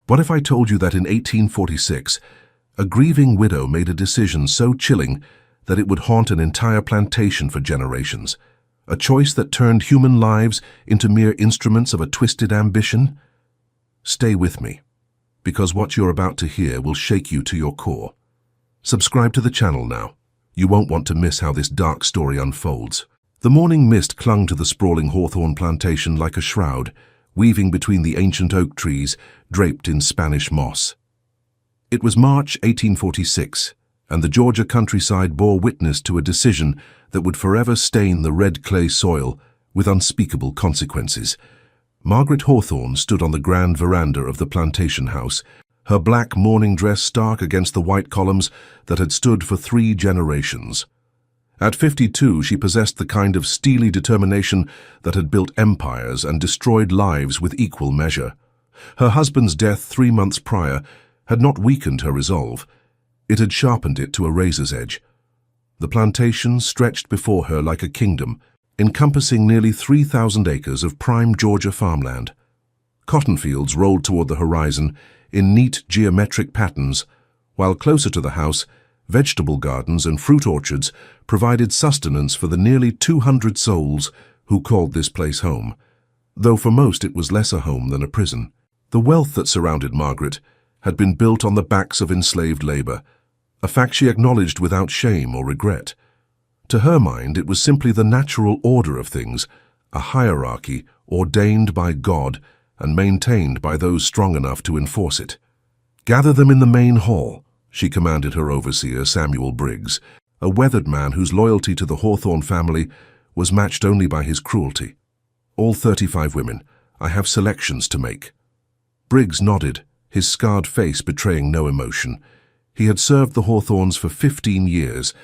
What if I told you that in 1846, a grieving widow made a decision so chilling that it would haunt an entire plantation for generations? A choice that turned human lives into mere instruments of a twisted ambition? Stay with me, because what you're about to hear will shake you to your core. Subscribe to the channel now. You won't want to miss how this dark story unfolds. The morning mist clung to the sprawling hawthorn plantation like a shroud, weaving between the ancient oak trees draped in Spanish moss. It was March 1846, and the Georgia countryside bore witness to a decision that would forever stain the red clay soil with unspeakable consequences. Margaret Hawthorne stood on the grand veranda of the plantation house, her black mourning dress stark against the white columns that had stood for 3 generations. At 52, she possessed the kind of steely determination that had built empires and destroyed lives with equal measure. Her husband's death 3 months prior had not weakened her resolve. It had sharpened it to a razor's edge. The plantation stretched before her like a kingdom, encompassing nearly 3,000 acres of prime Georgia farmland. Cotton fields rolled toward the horizon in neat geometric patterns, while closer to the house, vegetable gardens and fruit orchards provided sustenance for the nearly 200 souls who called this place home, though for most it was less a home than a prison. The wealth that surrounded Margaret had been built on the backs of enslaved labor, a fact she acknowledged without shame or regret. To her mind, it was simply the natural order of things, a hierarchy ordained by God and maintained by those strong enough to enforce it. "Gather them in the main hall," she commanded her overseer, Samuel Briggs, a weathered man whose loyalty to the Hawthorne family was matched only by his cruelty. "All 35 women. I have selections to make." Briggs nodded, his scarred face betraying no emotion. He had served the Hawthornes for 15 years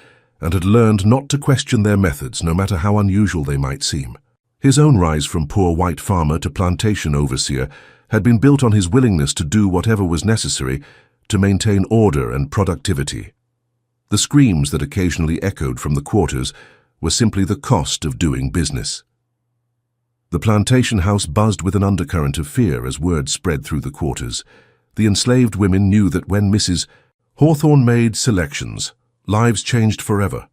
and had learned not to question their methods, no matter how unusual they might seem. His own rise from poor white farmer to plantation overseer had been built on his willingness to do whatever was necessary to maintain order and productivity. The screams that occasionally echoed from the quarters were simply the cost of doing business. The plantation house buzzed with an undercurrent of fear as word spread through the quarters. The enslaved women knew that when Mrs. Hawthorne made selections, lives changed forever.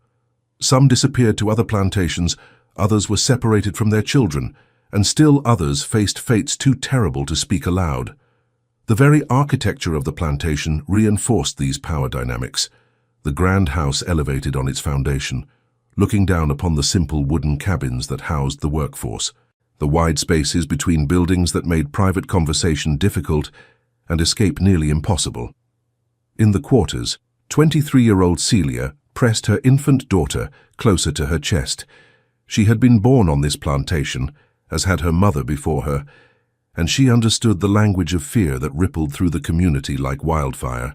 Some disappeared to other plantations, others were separated from their children, and still others faced fates too terrible to speak aloud. The very architecture of the plantation reinforced these power dynamics. The grand house elevated on its foundation, looking down upon the simple wooden cabins that housed the workforce, the wide spaces between buildings that made private conversation difficult and escape nearly impossible. In the quarters, 23-year-old Celia pressed her infant daughter closer to her chest. She had been born on this plantation, as had her mother before her, and she understood the language of fear that rippled through the community like wildfire.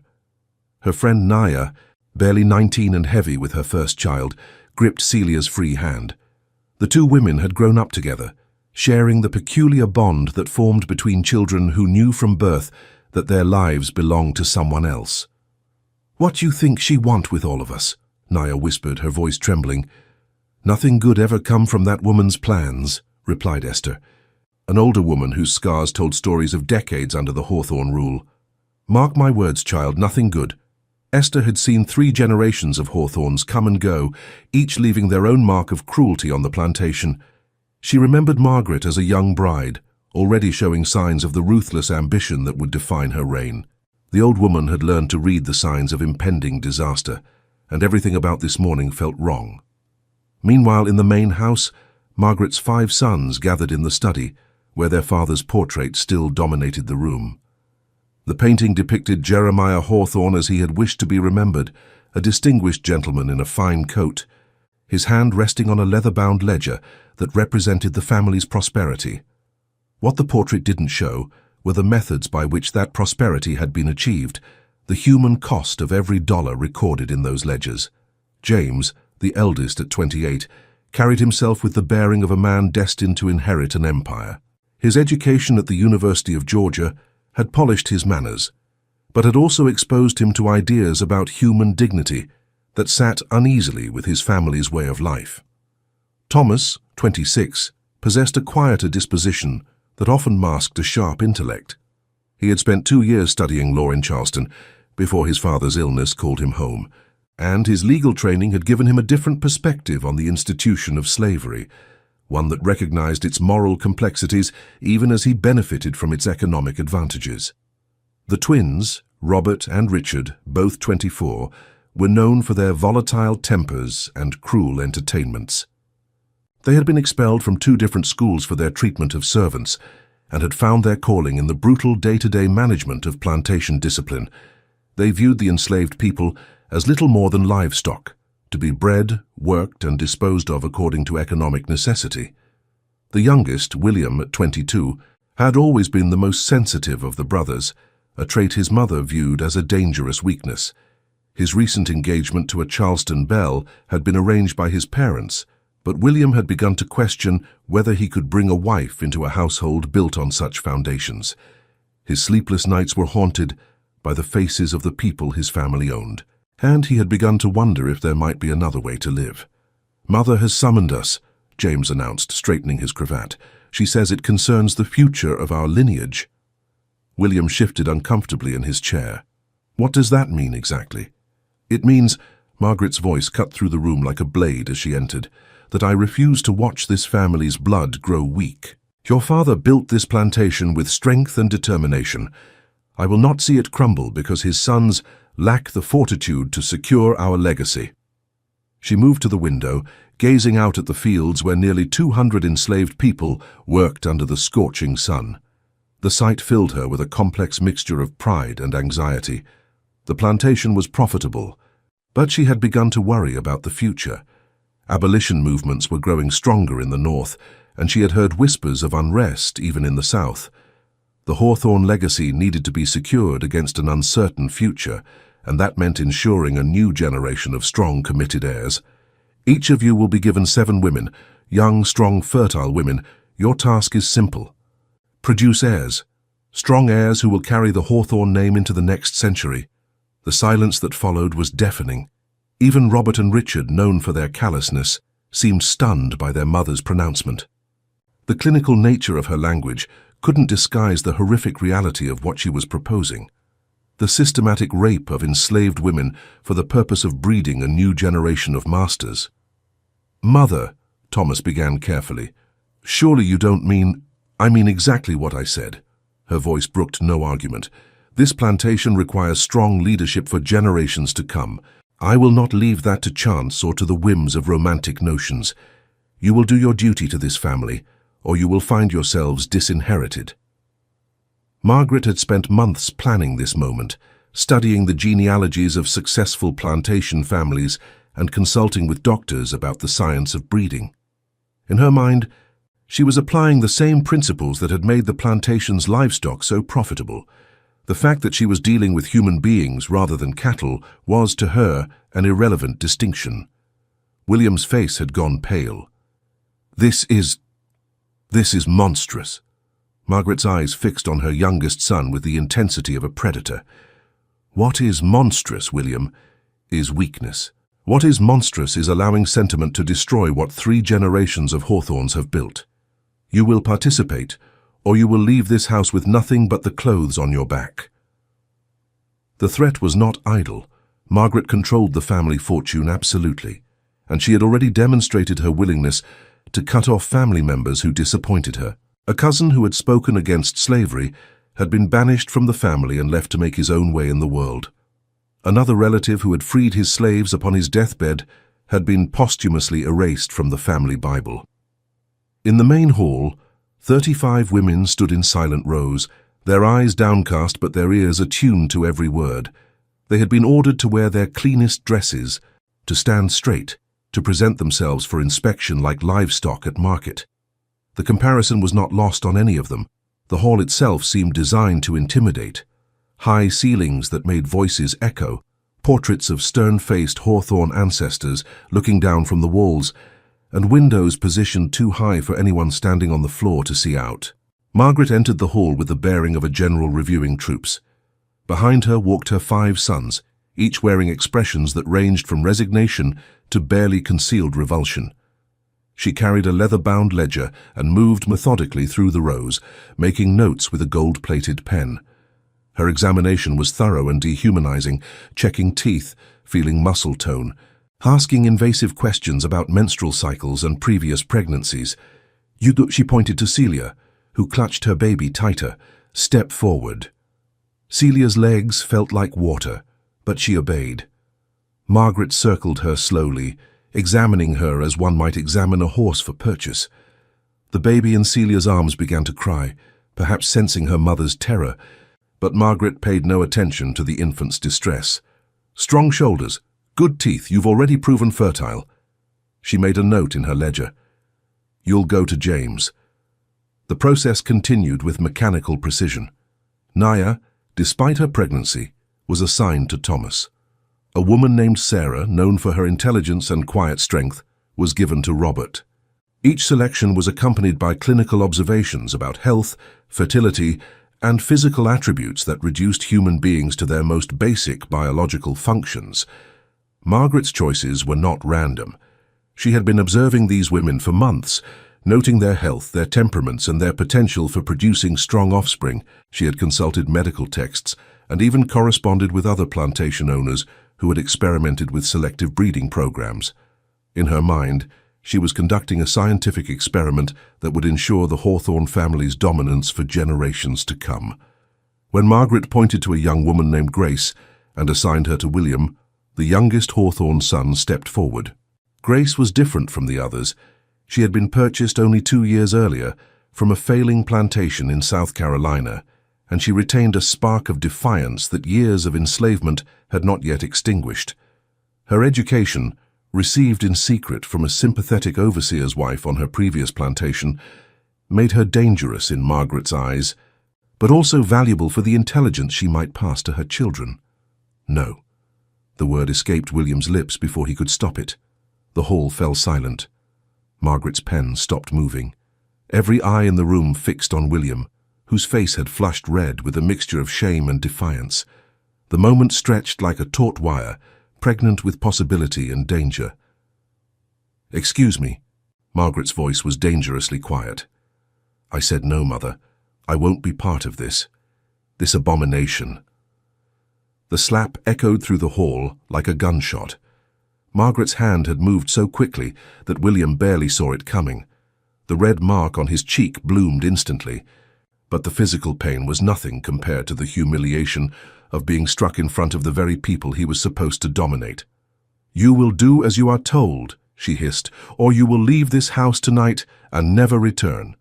Her friend Naya, barely 19 and heavy with her first child, gripped Celia's free hand. The two women had grown up together, sharing the peculiar bond that formed between children who knew from birth that their lives belonged to someone else. "What do you think she want with all of us?" Naya whispered, her voice trembling. "Nothing good ever come from that woman's plans," replied Esther, an older woman whose scars told stories of decades under the Hawthorne rule. "Mark my words, child, nothing good." Esther had seen 3 generations of Hawthornes come and go, each leaving their own mark of cruelty on the plantation. She remembered Margaret as a young bride, already showing signs of the ruthless ambition that would define her reign. The old woman had learned to read the signs of impending disaster, and everything about this morning felt wrong. Meanwhile, in the main house, Margaret's 5 sons gathered in the study, where their father's portrait still dominated the room. The painting depicted Jeremiah Hawthorne as he had wished to be remembered, a distinguished gentleman in a fine coat, his hand resting on a leather-bound ledger that represented the family's prosperity. What the portrait didn't show were the methods by which that prosperity had been achieved, the human cost of every dollar recorded in those ledgers. James, the eldest at 28, carried himself with the bearing of a man destined to inherit an empire. His education at the University of Georgia had polished his manners, but had also exposed him to ideas about human dignity that sat uneasily with his family's way of life. Thomas, 26, possessed a quieter disposition that often masked a sharp intellect. He had spent 2 years studying law in Charleston before his father's illness called him home, and his legal training had given him a different perspective on the institution of slavery, one that recognized its moral complexities even as he benefited from its economic advantages. The twins, Robert and Richard, both 24, were known for their volatile tempers and cruel entertainments. They had been expelled from 2 different schools for their treatment of servants and had found their calling in the brutal day-to-day management of plantation discipline. They viewed the enslaved people as little more than livestock, to be bred, worked, and disposed of according to economic necessity. The youngest, William, at 22, had always been the most sensitive of the brothers, a trait his mother viewed as a dangerous weakness. His recent engagement to a Charleston belle had been arranged by his parents, but William had begun to question whether he could bring a wife into a household built on such foundations. His sleepless nights were haunted by the faces of the people his family owned, and he had begun to wonder if there might be another way to live. "Mother has summoned us," James announced, straightening his cravat. "She says it concerns the future of our lineage." William shifted uncomfortably in his chair. "What does that mean exactly?" "It means," Margaret's voice cut through the room like a blade as she entered, "that I refuse to watch this family's blood grow weak. Your father built this plantation with strength and determination. I will not see it crumble because his sons lack the fortitude to secure our legacy." She moved to the window, gazing out at the fields where nearly 200 enslaved people worked under the scorching sun. The sight filled her with a complex mixture of pride and anxiety. The plantation was profitable, but she had begun to worry about the future. Abolition movements were growing stronger in the North, and she had heard whispers of unrest even in the South. The Hawthorne legacy needed to be secured against an uncertain future, and that meant ensuring a new generation of strong, committed heirs. "Each of you will be given 7 women, young, strong, fertile women. Your task is simple. Produce heirs, strong heirs who will carry the Hawthorne name into the next century." The silence that followed was deafening. Even Robert and Richard, known for their callousness, seemed stunned by their mother's pronouncement. The clinical nature of her language couldn't disguise the horrific reality of what she was proposing. The systematic rape of enslaved women for the purpose of breeding a new generation of masters. "Mother," Thomas began carefully, "surely you don't mean—" "I mean exactly what I said." Her voice brooked no argument. "This plantation requires strong leadership for generations to come. I will not leave that to chance or to the whims of romantic notions. You will do your duty to this family, or you will find yourselves disinherited." Margaret had spent months planning this moment, studying the genealogies of successful plantation families and consulting with doctors about the science of breeding. In her mind, she was applying the same principles that had made the plantation's livestock so profitable. The fact that she was dealing with human beings rather than cattle was, to her, an irrelevant distinction. William's face had gone pale. This is monstrous." Margaret's eyes fixed on her youngest son with the intensity of a predator. "What is monstrous, William, is weakness. What is monstrous is allowing sentiment to destroy what 3 generations of Hawthorns have built. You will participate, or you will leave this house with nothing but the clothes on your back." The threat was not idle. Margaret controlled the family fortune absolutely, and she had already demonstrated her willingness to cut off family members who disappointed her. A cousin who had spoken against slavery had been banished from the family and left to make his own way in the world. Another relative who had freed his slaves upon his deathbed had been posthumously erased from the family Bible. In the main hall, 35 women stood in silent rows, their eyes downcast but their ears attuned to every word. They had been ordered to wear their cleanest dresses, to stand straight, to present themselves for inspection like livestock at market. The comparison was not lost on any of them. The hall itself seemed designed to intimidate. High ceilings that made voices echo, portraits of stern-faced Hawthorne ancestors looking down from the walls, and windows positioned too high for anyone standing on the floor to see out. Margaret entered the hall with the bearing of a general reviewing troops. Behind her walked her 5 sons, each wearing expressions that ranged from resignation to barely concealed revulsion. She carried a leather-bound ledger and moved methodically through the rows, making notes with a gold-plated pen. Her examination was thorough and dehumanizing, checking teeth, feeling muscle tone, asking invasive questions about menstrual cycles and previous pregnancies. She pointed to Celia, who clutched her baby tighter. Step forward. Celia's legs felt like water, but she obeyed. Margaret circled her slowly, examining her as one might examine a horse for purchase. The baby in Celia's arms began to cry, perhaps sensing her mother's terror, but Margaret paid no attention to the infant's distress. Strong shoulders, good teeth, you've already proven fertile. She made a note in her ledger. You'll go to James. The process continued with mechanical precision. Naya, despite her pregnancy, was assigned to Thomas. A woman named Sarah, known for her intelligence and quiet strength, was given to Robert. Each selection was accompanied by clinical observations about health, fertility, and physical attributes that reduced human beings to their most basic biological functions. Margaret's choices were not random. She had been observing these women for months, noting their health, their temperaments, and their potential for producing strong offspring. She had consulted medical texts and even corresponded with other plantation owners who had experimented with selective breeding programs. In her mind, she was conducting a scientific experiment that would ensure the Hawthorne family's dominance for generations to come. When Margaret pointed to a young woman named Grace and assigned her to William, the youngest Hawthorne son stepped forward. Grace was different from the others. She had been purchased only 2 years earlier from a failing plantation in South Carolina, and she retained a spark of defiance that years of enslavement had not yet extinguished. Her education, received in secret from a sympathetic overseer's wife on her previous plantation, made her dangerous in Margaret's eyes, but also valuable for the intelligence she might pass to her children. No. The word escaped William's lips before he could stop it. The hall fell silent. Margaret's pen stopped moving. Every eye in the room fixed on William, whose face had flushed red with a mixture of shame and defiance. The moment stretched like a taut wire, pregnant with possibility and danger. "Excuse me." Margaret's voice was dangerously quiet. "I said no, Mother. I won't be part of this. This abomination." The slap echoed through the hall like a gunshot. Margaret's hand had moved so quickly that William barely saw it coming. The red mark on his cheek bloomed instantly, but the physical pain was nothing compared to the humiliation of being struck in front of the very people he was supposed to dominate. "You will do as you are told," she hissed, "or you will leave this house tonight and never return.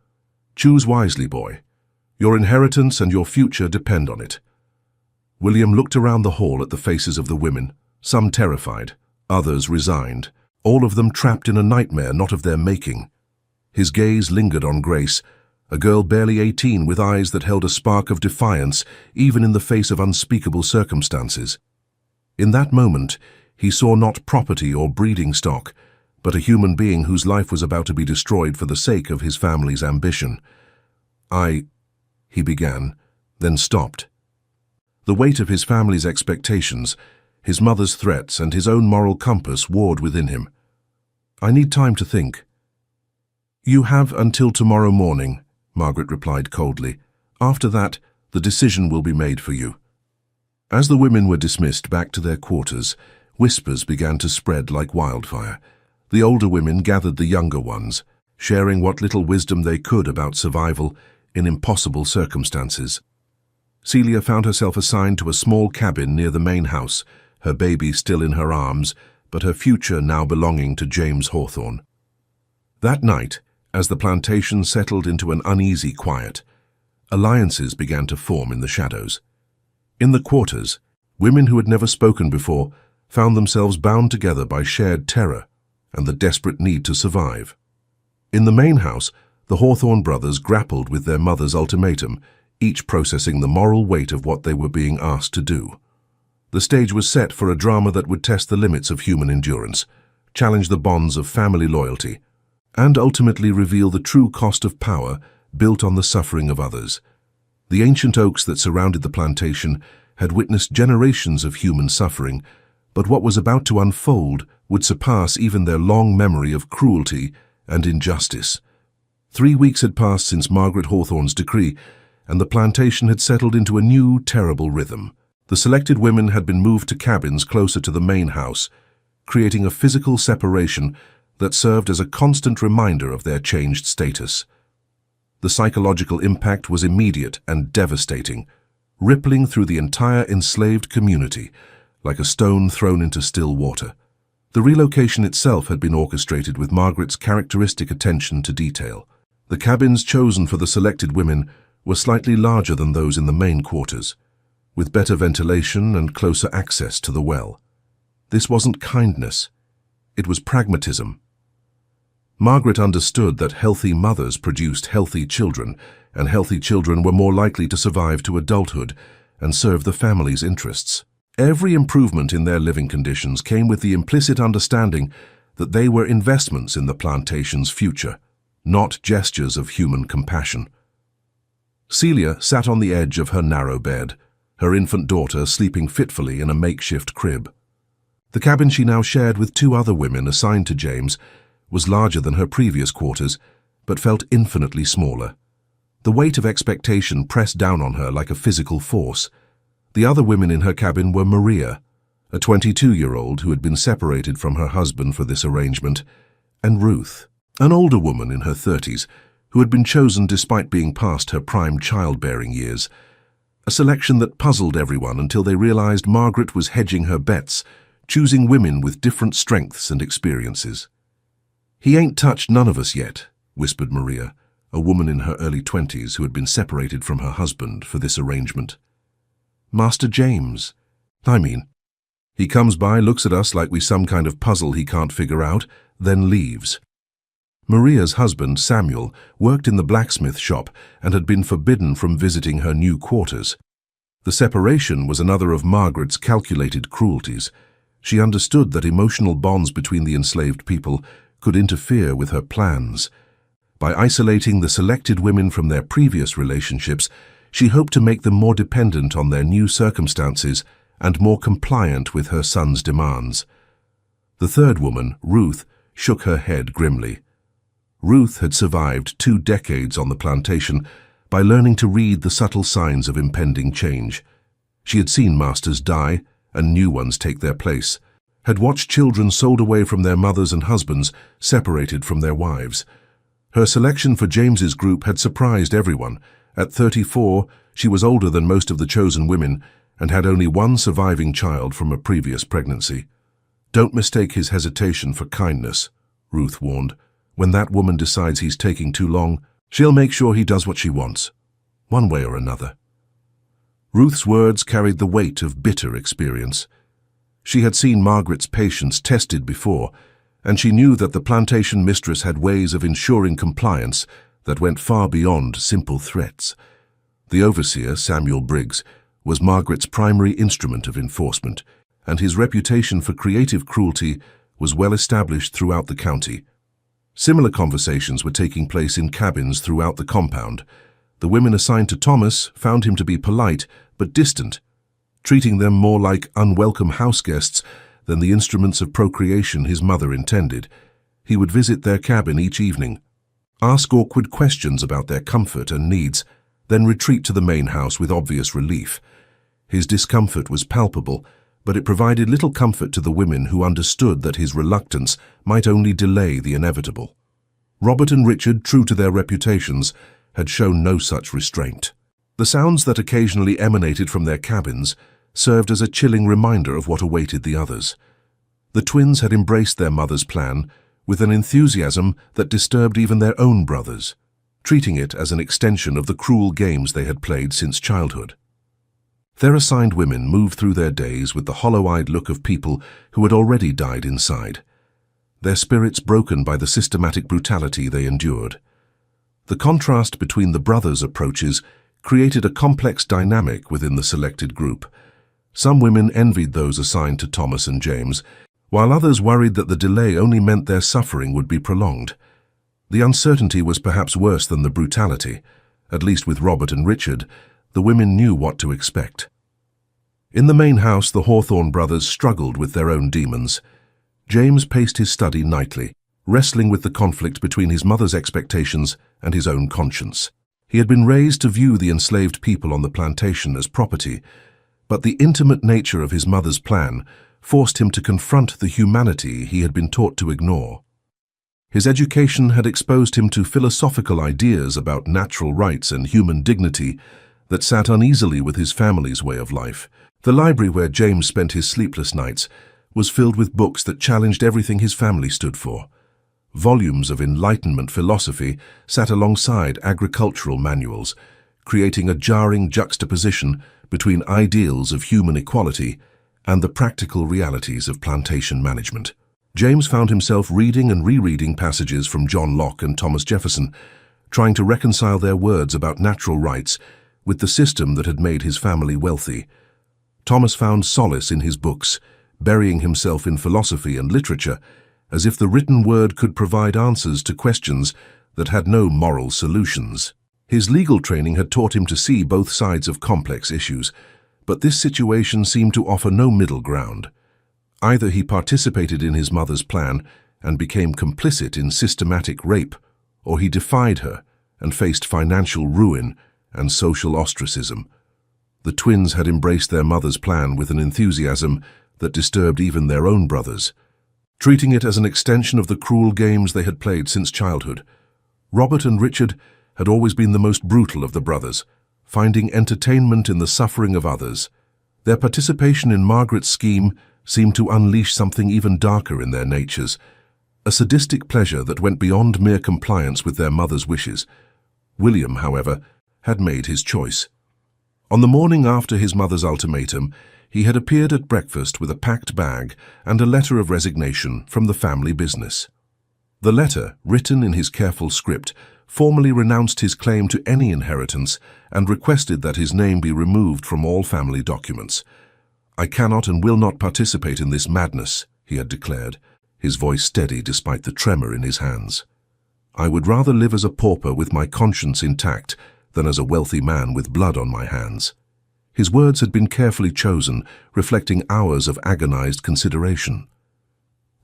Choose wisely, boy. Your inheritance and your future depend on it." William looked around the hall at the faces of the women, some terrified, others resigned, all of them trapped in a nightmare not of their making. His gaze lingered on Grace, a girl barely 18 with eyes that held a spark of defiance even in the face of unspeakable circumstances. In that moment, he saw not property or breeding stock, but a human being whose life was about to be destroyed for the sake of his family's ambition. He began, then stopped. The weight of his family's expectations, his mother's threats, and his own moral compass warred within him. "I need time to think." "You have until tomorrow morning," Margaret replied coldly. "After that, the decision will be made for you." As the women were dismissed back to their quarters, whispers began to spread like wildfire. The older women gathered the younger ones, sharing what little wisdom they could about survival in impossible circumstances. Celia found herself assigned to a small cabin near the main house, her baby still in her arms, but her future now belonging to James Hawthorne. That night, as the plantation settled into an uneasy quiet, alliances began to form in the shadows. In the quarters, women who had never spoken before found themselves bound together by shared terror and the desperate need to survive. In the main house, the Hawthorne brothers grappled with their mother's ultimatum, each processing the moral weight of what they were being asked to do. The stage was set for a drama that would test the limits of human endurance, challenge the bonds of family loyalty, and ultimately reveal the true cost of power built on the suffering of others. The ancient oaks that surrounded the plantation had witnessed generations of human suffering, but what was about to unfold would surpass even their long memory of cruelty and injustice. 3 weeks had passed since Margaret Hawthorne's decree, and the plantation had settled into a new, terrible rhythm. The selected women had been moved to cabins closer to the main house, creating a physical separation that served as a constant reminder of their changed status. The psychological impact was immediate and devastating, rippling through the entire enslaved community like a stone thrown into still water. The relocation itself had been orchestrated with Margaret's characteristic attention to detail. The cabins chosen for the selected women were slightly larger than those in the main quarters, with better ventilation and closer access to the well. This wasn't kindness, it was pragmatism. Margaret understood that healthy mothers produced healthy children, and healthy children were more likely to survive to adulthood and serve the family's interests. Every improvement in their living conditions came with the implicit understanding that they were investments in the plantation's future, not gestures of human compassion. Celia sat on the edge of her narrow bed, her infant daughter sleeping fitfully in a makeshift crib. The cabin she now shared with 2 other women assigned to James was larger than her previous quarters, but felt infinitely smaller. The weight of expectation pressed down on her like a physical force. The other women in her cabin were Maria, a 22-year-old who had been separated from her husband for this arrangement, and Ruth, an older woman in her 30s, who had been chosen despite being past her prime childbearing years. A selection that puzzled everyone until they realized Margaret was hedging her bets, choosing women with different strengths and experiences. "He ain't touched none of us yet," whispered Maria, a woman in her early 20s who had been separated from her husband for this arrangement. "Master James. He comes by, looks at us like we some kind of puzzle he can't figure out, then leaves." Maria's husband, Samuel, worked in the blacksmith shop and had been forbidden from visiting her new quarters. The separation was another of Margaret's calculated cruelties. She understood that emotional bonds between the enslaved people could interfere with her plans. By isolating the selected women from their previous relationships, she hoped to make them more dependent on their new circumstances and more compliant with her son's demands. The third woman, Ruth, shook her head grimly. Ruth had survived 2 decades on the plantation by learning to read the subtle signs of impending change. She had seen masters die and new ones take their place, had watched children sold away from their mothers and husbands, separated from their wives. Her selection for James's group had surprised everyone. At 34, she was older than most of the chosen women and had only 1 surviving child from a previous pregnancy. "Don't mistake his hesitation for kindness," Ruth warned. "When that woman decides he's taking too long, she'll make sure he does what she wants, one way or another." Ruth's words carried the weight of bitter experience. She had seen Margaret's patience tested before, and she knew that the plantation mistress had ways of ensuring compliance that went far beyond simple threats. The overseer, Samuel Briggs, was Margaret's primary instrument of enforcement, and his reputation for creative cruelty was well established throughout the county. Similar conversations were taking place in cabins throughout the compound. The women assigned to Thomas found him to be polite but distant, treating them more like unwelcome house guests than the instruments of procreation his mother intended. He would visit their cabin each evening, ask awkward questions about their comfort and needs, then retreat to the main house with obvious relief. His discomfort was palpable, but it provided little comfort to the women who understood that his reluctance might only delay the inevitable. Robert and Richard, true to their reputations, had shown no such restraint. The sounds that occasionally emanated from their cabins served as a chilling reminder of what awaited the others. The twins had embraced their mother's plan with an enthusiasm that disturbed even their own brothers, treating it as an extension of the cruel games they had played since childhood. Their assigned women moved through their days with the hollow-eyed look of people who had already died inside, their spirits broken by the systematic brutality they endured. The contrast between the brothers' approaches created a complex dynamic within the selected group. Some women envied those assigned to Thomas and James, while others worried that the delay only meant their suffering would be prolonged. The uncertainty was perhaps worse than the brutality. At least with Robert and Richard, the women knew what to expect. In the main house, the Hawthorne brothers struggled with their own demons. James paced his study nightly, wrestling with the conflict between his mother's expectations and his own conscience. He had been raised to view the enslaved people on the plantation as property, but the intimate nature of his mother's plan forced him to confront the humanity he had been taught to ignore. His education had exposed him to philosophical ideas about natural rights and human dignity that sat uneasily with his family's way of life. The library where James spent his sleepless nights was filled with books that challenged everything his family stood for. Volumes of Enlightenment philosophy sat alongside agricultural manuals, creating a jarring juxtaposition between ideals of human equality and the practical realities of plantation management. James found himself reading and rereading passages from John Locke and Thomas Jefferson, trying to reconcile their words about natural rights with the system that had made his family wealthy. Thomas found solace in his books, burying himself in philosophy and literature, as if the written word could provide answers to questions that had no moral solutions. His legal training had taught him to see both sides of complex issues, but this situation seemed to offer no middle ground. Either he participated in his mother's plan and became complicit in systematic rape, or he defied her and faced financial ruin and social ostracism. The twins had embraced their mother's plan with an enthusiasm that disturbed even their own brothers, treating it as an extension of the cruel games they had played since childhood. Robert and Richard had always been the most brutal of the brothers, finding entertainment in the suffering of others. Their participation in Margaret's scheme seemed to unleash something even darker in their natures, a sadistic pleasure that went beyond mere compliance with their mother's wishes. William, however, had made his choice. On the morning after his mother's ultimatum, he had appeared at breakfast with a packed bag and a letter of resignation from the family business. The letter, written in his careful script, formally renounced his claim to any inheritance and requested that his name be removed from all family documents. "I cannot and will not participate in this madness," he had declared, his voice steady despite the tremor in his hands. "I would rather live as a pauper with my conscience intact than as a wealthy man with blood on my hands." His words had been carefully chosen, reflecting hours of agonized consideration.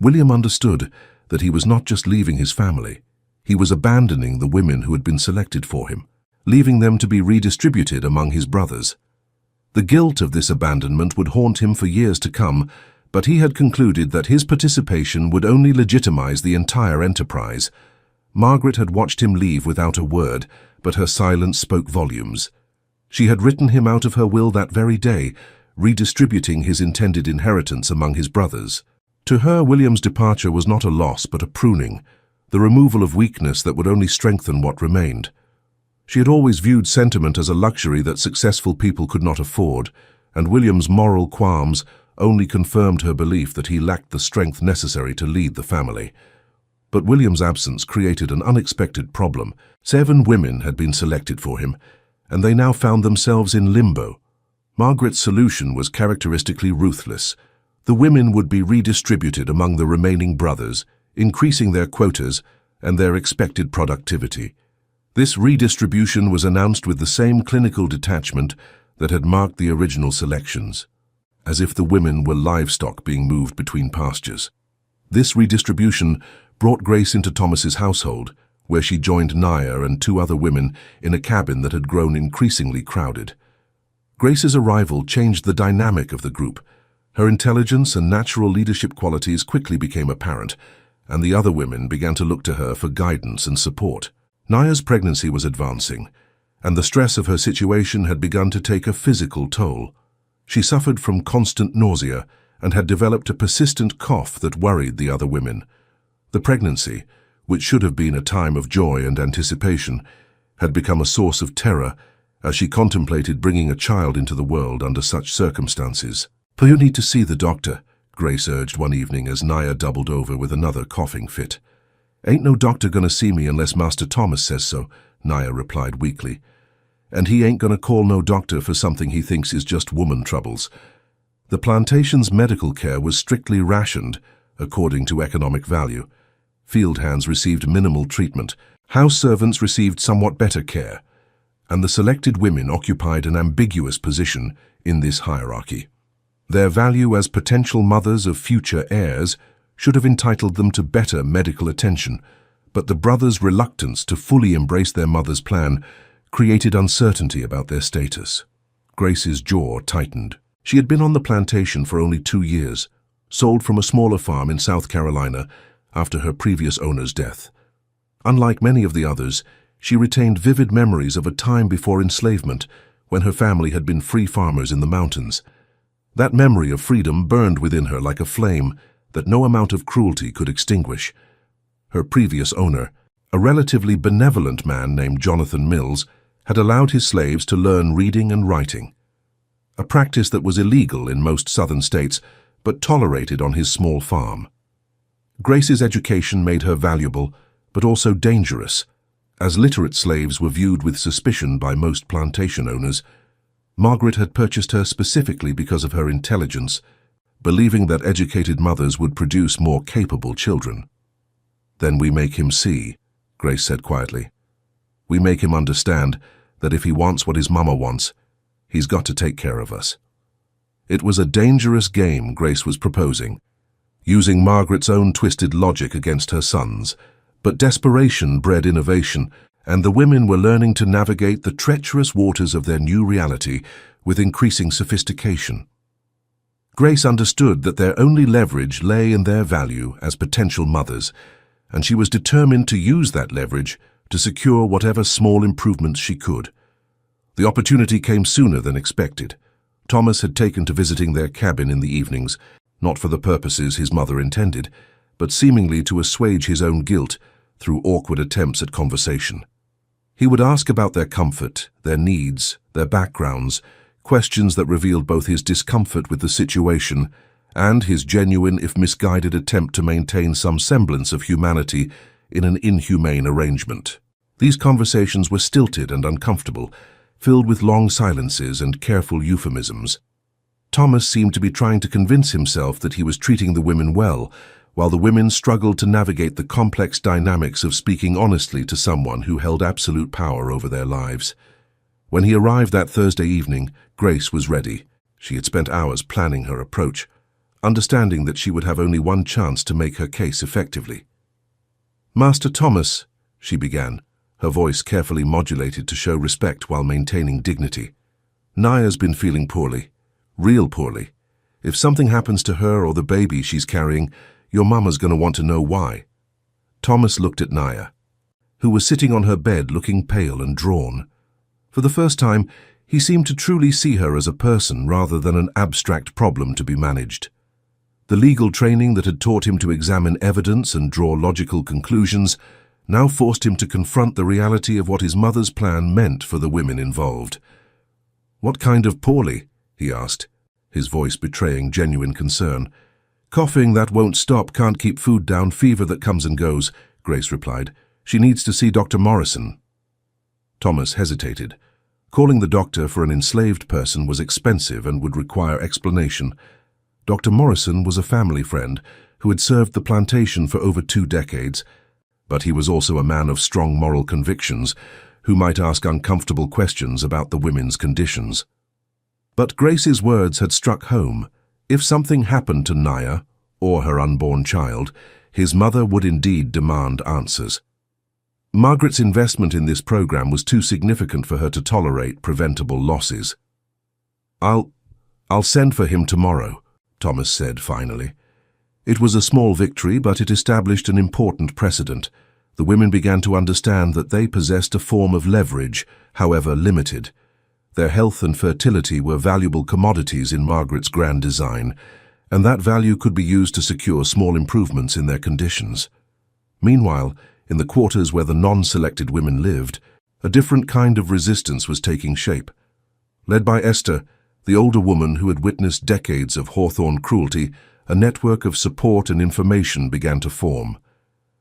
William understood that he was not just leaving his family. He was abandoning the women who had been selected for him, leaving them to be redistributed among his brothers. The guilt of this abandonment would haunt him for years to come, but he had concluded that his participation would only legitimize the entire enterprise. Margaret had watched him leave without a word, but her silence spoke volumes. She had written him out of her will that very day, redistributing his intended inheritance among his brothers. To her, William's departure was not a loss but a pruning, the removal of weakness that would only strengthen what remained. She had always viewed sentiment as a luxury that successful people could not afford, and William's moral qualms only confirmed her belief that he lacked the strength necessary to lead the family. But William's absence created an unexpected problem. 7 women had been selected for him, and they now found themselves in limbo. Margaret's solution was characteristically ruthless. The women would be redistributed among the remaining brothers, increasing their quotas and their expected productivity. This redistribution was announced with the same clinical detachment that had marked the original selections, as if the women were livestock being moved between pastures. This redistribution brought Grace into Thomas's household, where she joined Naya and 2 other women in a cabin that had grown increasingly crowded. Grace's arrival changed the dynamic of the group. Her intelligence and natural leadership qualities quickly became apparent, and the other women began to look to her for guidance and support. Naya's pregnancy was advancing, and the stress of her situation had begun to take a physical toll. She suffered from constant nausea and had developed a persistent cough that worried the other women. The pregnancy, which should have been a time of joy and anticipation, had become a source of terror as she contemplated bringing a child into the world under such circumstances. "You need to see the doctor," Grace urged one evening as Naya doubled over with another coughing fit. "Ain't no doctor gonna see me unless Master Thomas says so," Naya replied weakly. "And he ain't gonna call no doctor for something he thinks is just woman troubles." The plantation's medical care was strictly rationed, according to economic value. Field hands received minimal treatment, house servants received somewhat better care, and the selected women occupied an ambiguous position in this hierarchy. Their value as potential mothers of future heirs should have entitled them to better medical attention, but the brothers' reluctance to fully embrace their mother's plan created uncertainty about their status. Grace's jaw tightened. She had been on the plantation for only 2 years, sold from a smaller farm in South Carolina after her previous owner's death. Unlike many of the others, she retained vivid memories of a time before enslavement, when her family had been free farmers in the mountains. That memory of freedom burned within her like a flame that no amount of cruelty could extinguish. Her previous owner, a relatively benevolent man named Jonathan Mills, had allowed his slaves to learn reading and writing, a practice that was illegal in most southern states but tolerated on his small farm. Grace's education made her valuable, but also dangerous, as literate slaves were viewed with suspicion by most plantation owners. Margaret had purchased her specifically because of her intelligence, believing that educated mothers would produce more capable children. "Then we make him see," Grace said quietly. "We make him understand that if he wants what his mama wants, he's got to take care of us." It was a dangerous game Grace was proposing, using Margaret's own twisted logic against her sons. But desperation bred innovation, and the women were learning to navigate the treacherous waters of their new reality with increasing sophistication. Grace understood that their only leverage lay in their value as potential mothers, and she was determined to use that leverage to secure whatever small improvements she could. The opportunity came sooner than expected. Thomas had taken to visiting their cabin in the evenings, not for the purposes his mother intended, but seemingly to assuage his own guilt through awkward attempts at conversation. He would ask about their comfort, their needs, their backgrounds, questions that revealed both his discomfort with the situation and his genuine, if misguided, attempt to maintain some semblance of humanity in an inhumane arrangement. These conversations were stilted and uncomfortable, filled with long silences and careful euphemisms. Thomas seemed to be trying to convince himself that he was treating the women well, while the women struggled to navigate the complex dynamics of speaking honestly to someone who held absolute power over their lives. When he arrived that Thursday evening, Grace was ready. She had spent hours planning her approach, understanding that she would have only one chance to make her case effectively. "Master Thomas," she began, her voice carefully modulated to show respect while maintaining dignity. "Naya's been feeling poorly, real poorly. If something happens to her or the baby she's carrying, your mama's going to want to know why." Thomas looked at Naya, who was sitting on her bed looking pale and drawn. For the first time, he seemed to truly see her as a person rather than an abstract problem to be managed. The legal training that had taught him to examine evidence and draw logical conclusions now forced him to confront the reality of what his mother's plan meant for the women involved. "What kind of poorly?" he asked, his voice betraying genuine concern. "Coughing that won't stop, can't keep food down, fever that comes and goes," Grace replied. "She needs to see Dr. Morrison." Thomas hesitated. Calling the doctor for an enslaved person was expensive and would require explanation. Dr. Morrison was a family friend who had served the plantation for over 2 decades, but he was also a man of strong moral convictions who might ask uncomfortable questions about the women's conditions. But Grace's words had struck home. If something happened to Naya, or her unborn child, his mother would indeed demand answers. Margaret's investment in this program was too significant for her to tolerate preventable losses. I'll send for him tomorrow," Thomas said finally. It was a small victory, but it established an important precedent. The women began to understand that they possessed a form of leverage, however limited. Their health and fertility were valuable commodities in Margaret's grand design, and that value could be used to secure small improvements in their conditions. Meanwhile, in the quarters where the non-selected women lived, a different kind of resistance was taking shape. Led by Esther, the older woman who had witnessed decades of Hawthorne cruelty, a network of support and information began to form.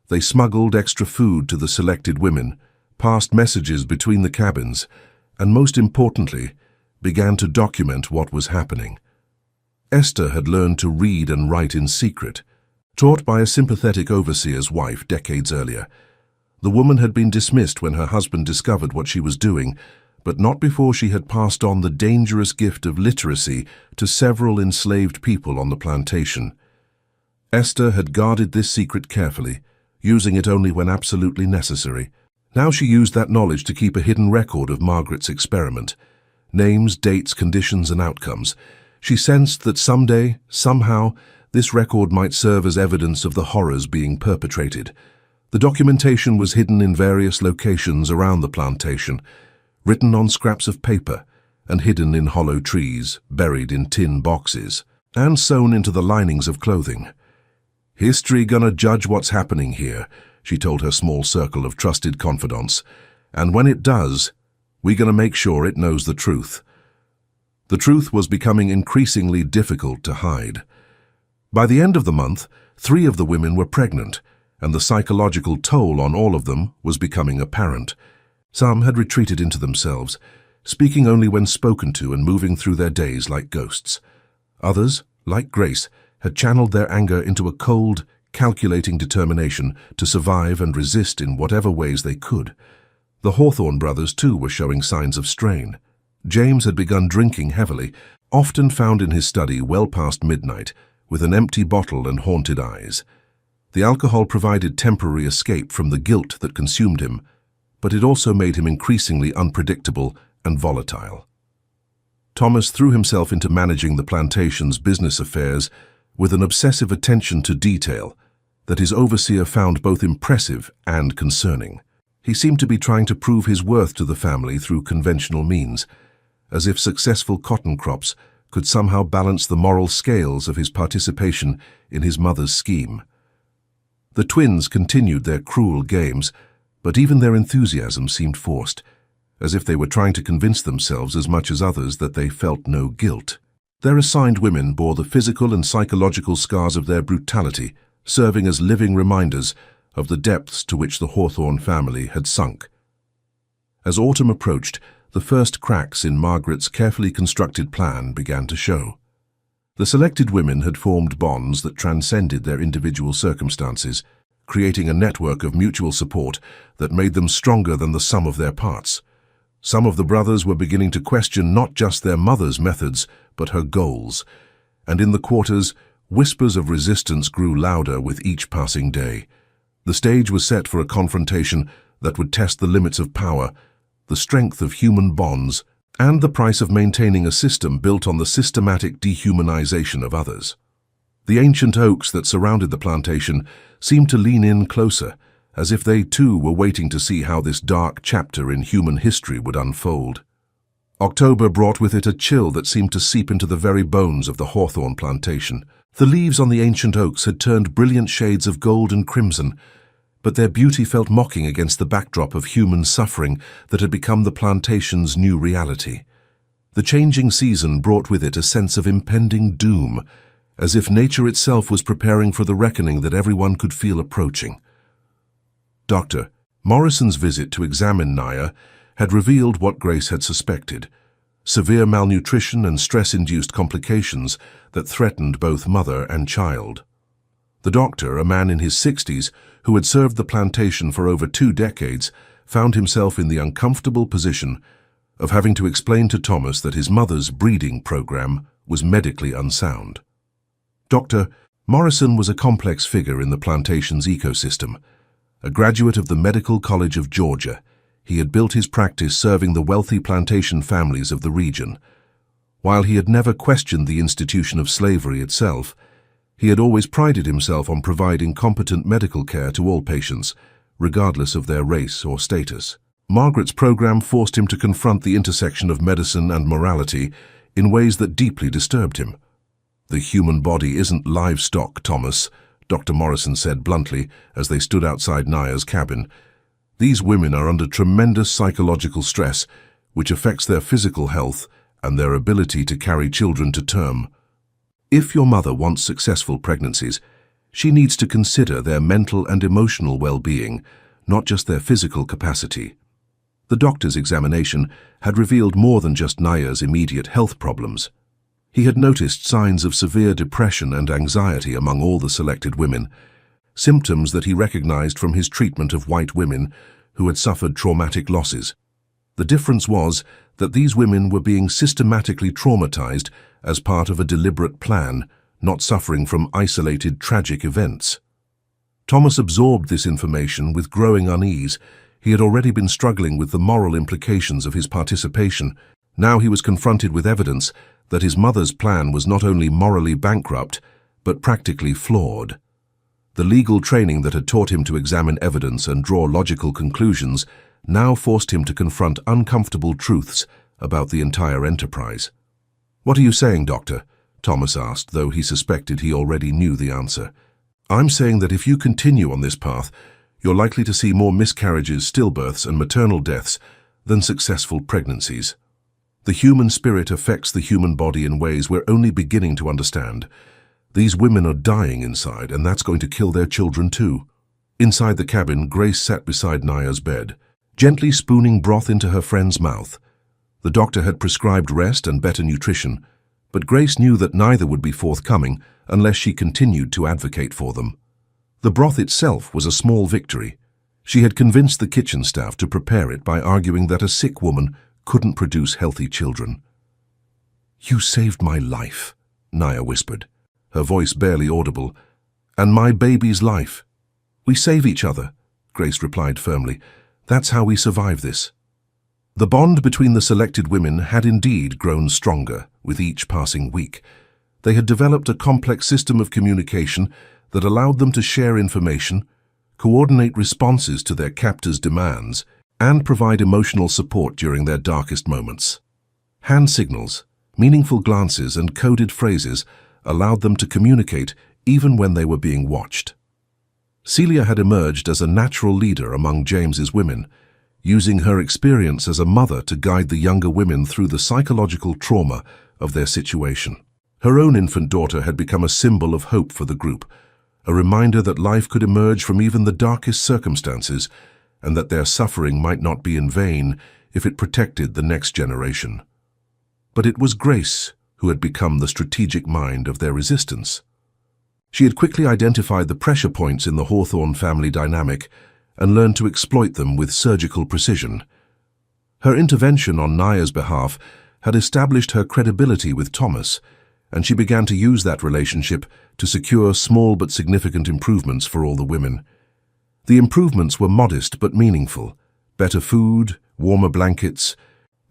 They smuggled extra food to the selected women, passed messages between the cabins, and most importantly, began to document what was happening. Esther had learned to read and write in secret, taught by a sympathetic overseer's wife decades earlier. The woman had been dismissed when her husband discovered what she was doing, but not before she had passed on the dangerous gift of literacy to several enslaved people on the plantation. Esther had guarded this secret carefully, using it only when absolutely necessary. Now she used that knowledge to keep a hidden record of Margaret's experiment. Names, dates, conditions, and outcomes. She sensed that someday, somehow, this record might serve as evidence of the horrors being perpetrated. The documentation was hidden in various locations around the plantation, written on scraps of paper, and hidden in hollow trees, buried in tin boxes, and sewn into the linings of clothing. "History gonna judge what's happening here," she told her small circle of trusted confidants, "and when it does, we gonna make sure it knows the truth." The truth was becoming increasingly difficult to hide. By the end of the month, 3 of the women were pregnant, and the psychological toll on all of them was becoming apparent. Some had retreated into themselves, speaking only when spoken to and moving through their days like ghosts. Others, like Grace, had channeled their anger into a cold, calculating determination to survive and resist in whatever ways they could. The Hawthorne brothers, too, were showing signs of strain. James had begun drinking heavily, often found in his study well past midnight, with an empty bottle and haunted eyes. The alcohol provided temporary escape from the guilt that consumed him, but it also made him increasingly unpredictable and volatile. Thomas threw himself into managing the plantation's business affairs with an obsessive attention to detail that his overseer found both impressive and concerning. He seemed to be trying to prove his worth to the family through conventional means, as if successful cotton crops could somehow balance the moral scales of his participation in his mother's scheme. The twins continued their cruel games, but even their enthusiasm seemed forced, as if they were trying to convince themselves as much as others that they felt no guilt. Their assigned women bore the physical and psychological scars of their brutality, serving as living reminders of the depths to which the Hawthorne family had sunk. As autumn approached, the first cracks in Margaret's carefully constructed plan began to show. The selected women had formed bonds that transcended their individual circumstances, creating a network of mutual support that made them stronger than the sum of their parts. Some of the brothers were beginning to question not just their mother's methods, but her goals, and in the quarters, whispers of resistance grew louder with each passing day. The stage was set for a confrontation that would test the limits of power, the strength of human bonds, and the price of maintaining a system built on the systematic dehumanization of others. The ancient oaks that surrounded the plantation seemed to lean in closer, as if they too were waiting to see how this dark chapter in human history would unfold. October brought with it a chill that seemed to seep into the very bones of the Hawthorne plantation. The leaves on the ancient oaks had turned brilliant shades of gold and crimson, but their beauty felt mocking against the backdrop of human suffering that had become the plantation's new reality. The changing season brought with it a sense of impending doom, as if nature itself was preparing for the reckoning that everyone could feel approaching. Dr. Morrison's visit to examine Naya had revealed what Grace had suspected: severe malnutrition and stress-induced complications that threatened both mother and child. The doctor, a man in his 60s, who had served the plantation for over 2 decades, found himself in the uncomfortable position of having to explain to Thomas that his mother's breeding program was medically unsound. Dr. Morrison was a complex figure in the plantation's ecosystem. A graduate of the Medical College of Georgia, he had built his practice serving the wealthy plantation families of the region. While he had never questioned the institution of slavery itself, he had always prided himself on providing competent medical care to all patients, regardless of their race or status. Margaret's program forced him to confront the intersection of medicine and morality in ways that deeply disturbed him. "The human body isn't livestock, Thomas," Dr. Morrison said bluntly as they stood outside Naya's cabin. "These women are under tremendous psychological stress, which affects their physical health and their ability to carry children to term. If your mother wants successful pregnancies, she needs to consider their mental and emotional well-being, not just their physical capacity." The doctor's examination had revealed more than just Naya's immediate health problems. He had noticed signs of severe depression and anxiety among all the selected women, symptoms that he recognized from his treatment of white women who had suffered traumatic losses. The difference was that these women were being systematically traumatized as part of a deliberate plan, not suffering from isolated tragic events. Thomas absorbed this information with growing unease, He had already been struggling with the moral implications of his participation. Now he was confronted with evidence that his mother's plan was not only morally bankrupt, but practically flawed. The legal training that had taught him to examine evidence and draw logical conclusions now forced him to confront uncomfortable truths about the entire enterprise. "What are you saying, Doctor?" Thomas asked, though he suspected he already knew the answer. "I'm saying that if you continue on this path, you're likely to see more miscarriages, stillbirths, and maternal deaths than successful pregnancies. The human spirit affects the human body in ways we're only beginning to understand. These women are dying inside, and that's going to kill their children too." Inside the cabin, Grace sat beside Naya's bed, gently spooning broth into her friend's mouth. The doctor had prescribed rest and better nutrition, but Grace knew that neither would be forthcoming unless she continued to advocate for them. The broth itself was a small victory. She had convinced the kitchen staff to prepare it by arguing that a sick woman couldn't produce healthy children. "You saved my life," Naya whispered, her voice barely audible, "and my baby's life." "We save each other," Grace replied firmly. "That's how we survive this." The bond between the selected women had indeed grown stronger with each passing week. They had developed a complex system of communication that allowed them to share information, coordinate responses to their captors' demands, and provide emotional support during their darkest moments. Hand signals, meaningful glances, and coded phrases allowed them to communicate even when they were being watched. Celia had emerged as a natural leader among James's women, using her experience as a mother to guide the younger women through the psychological trauma of their situation. Her own infant daughter had become a symbol of hope for the group, a reminder that life could emerge from even the darkest circumstances and that their suffering might not be in vain if it protected the next generation. But it was Grace who had become the strategic mind of their resistance. She had quickly identified the pressure points in the Hawthorne family dynamic and learned to exploit them with surgical precision. Her intervention on Naya's behalf had established her credibility with Thomas, and she began to use that relationship to secure small but significant improvements for all the women. The improvements were modest but meaningful: better food, warmer blankets,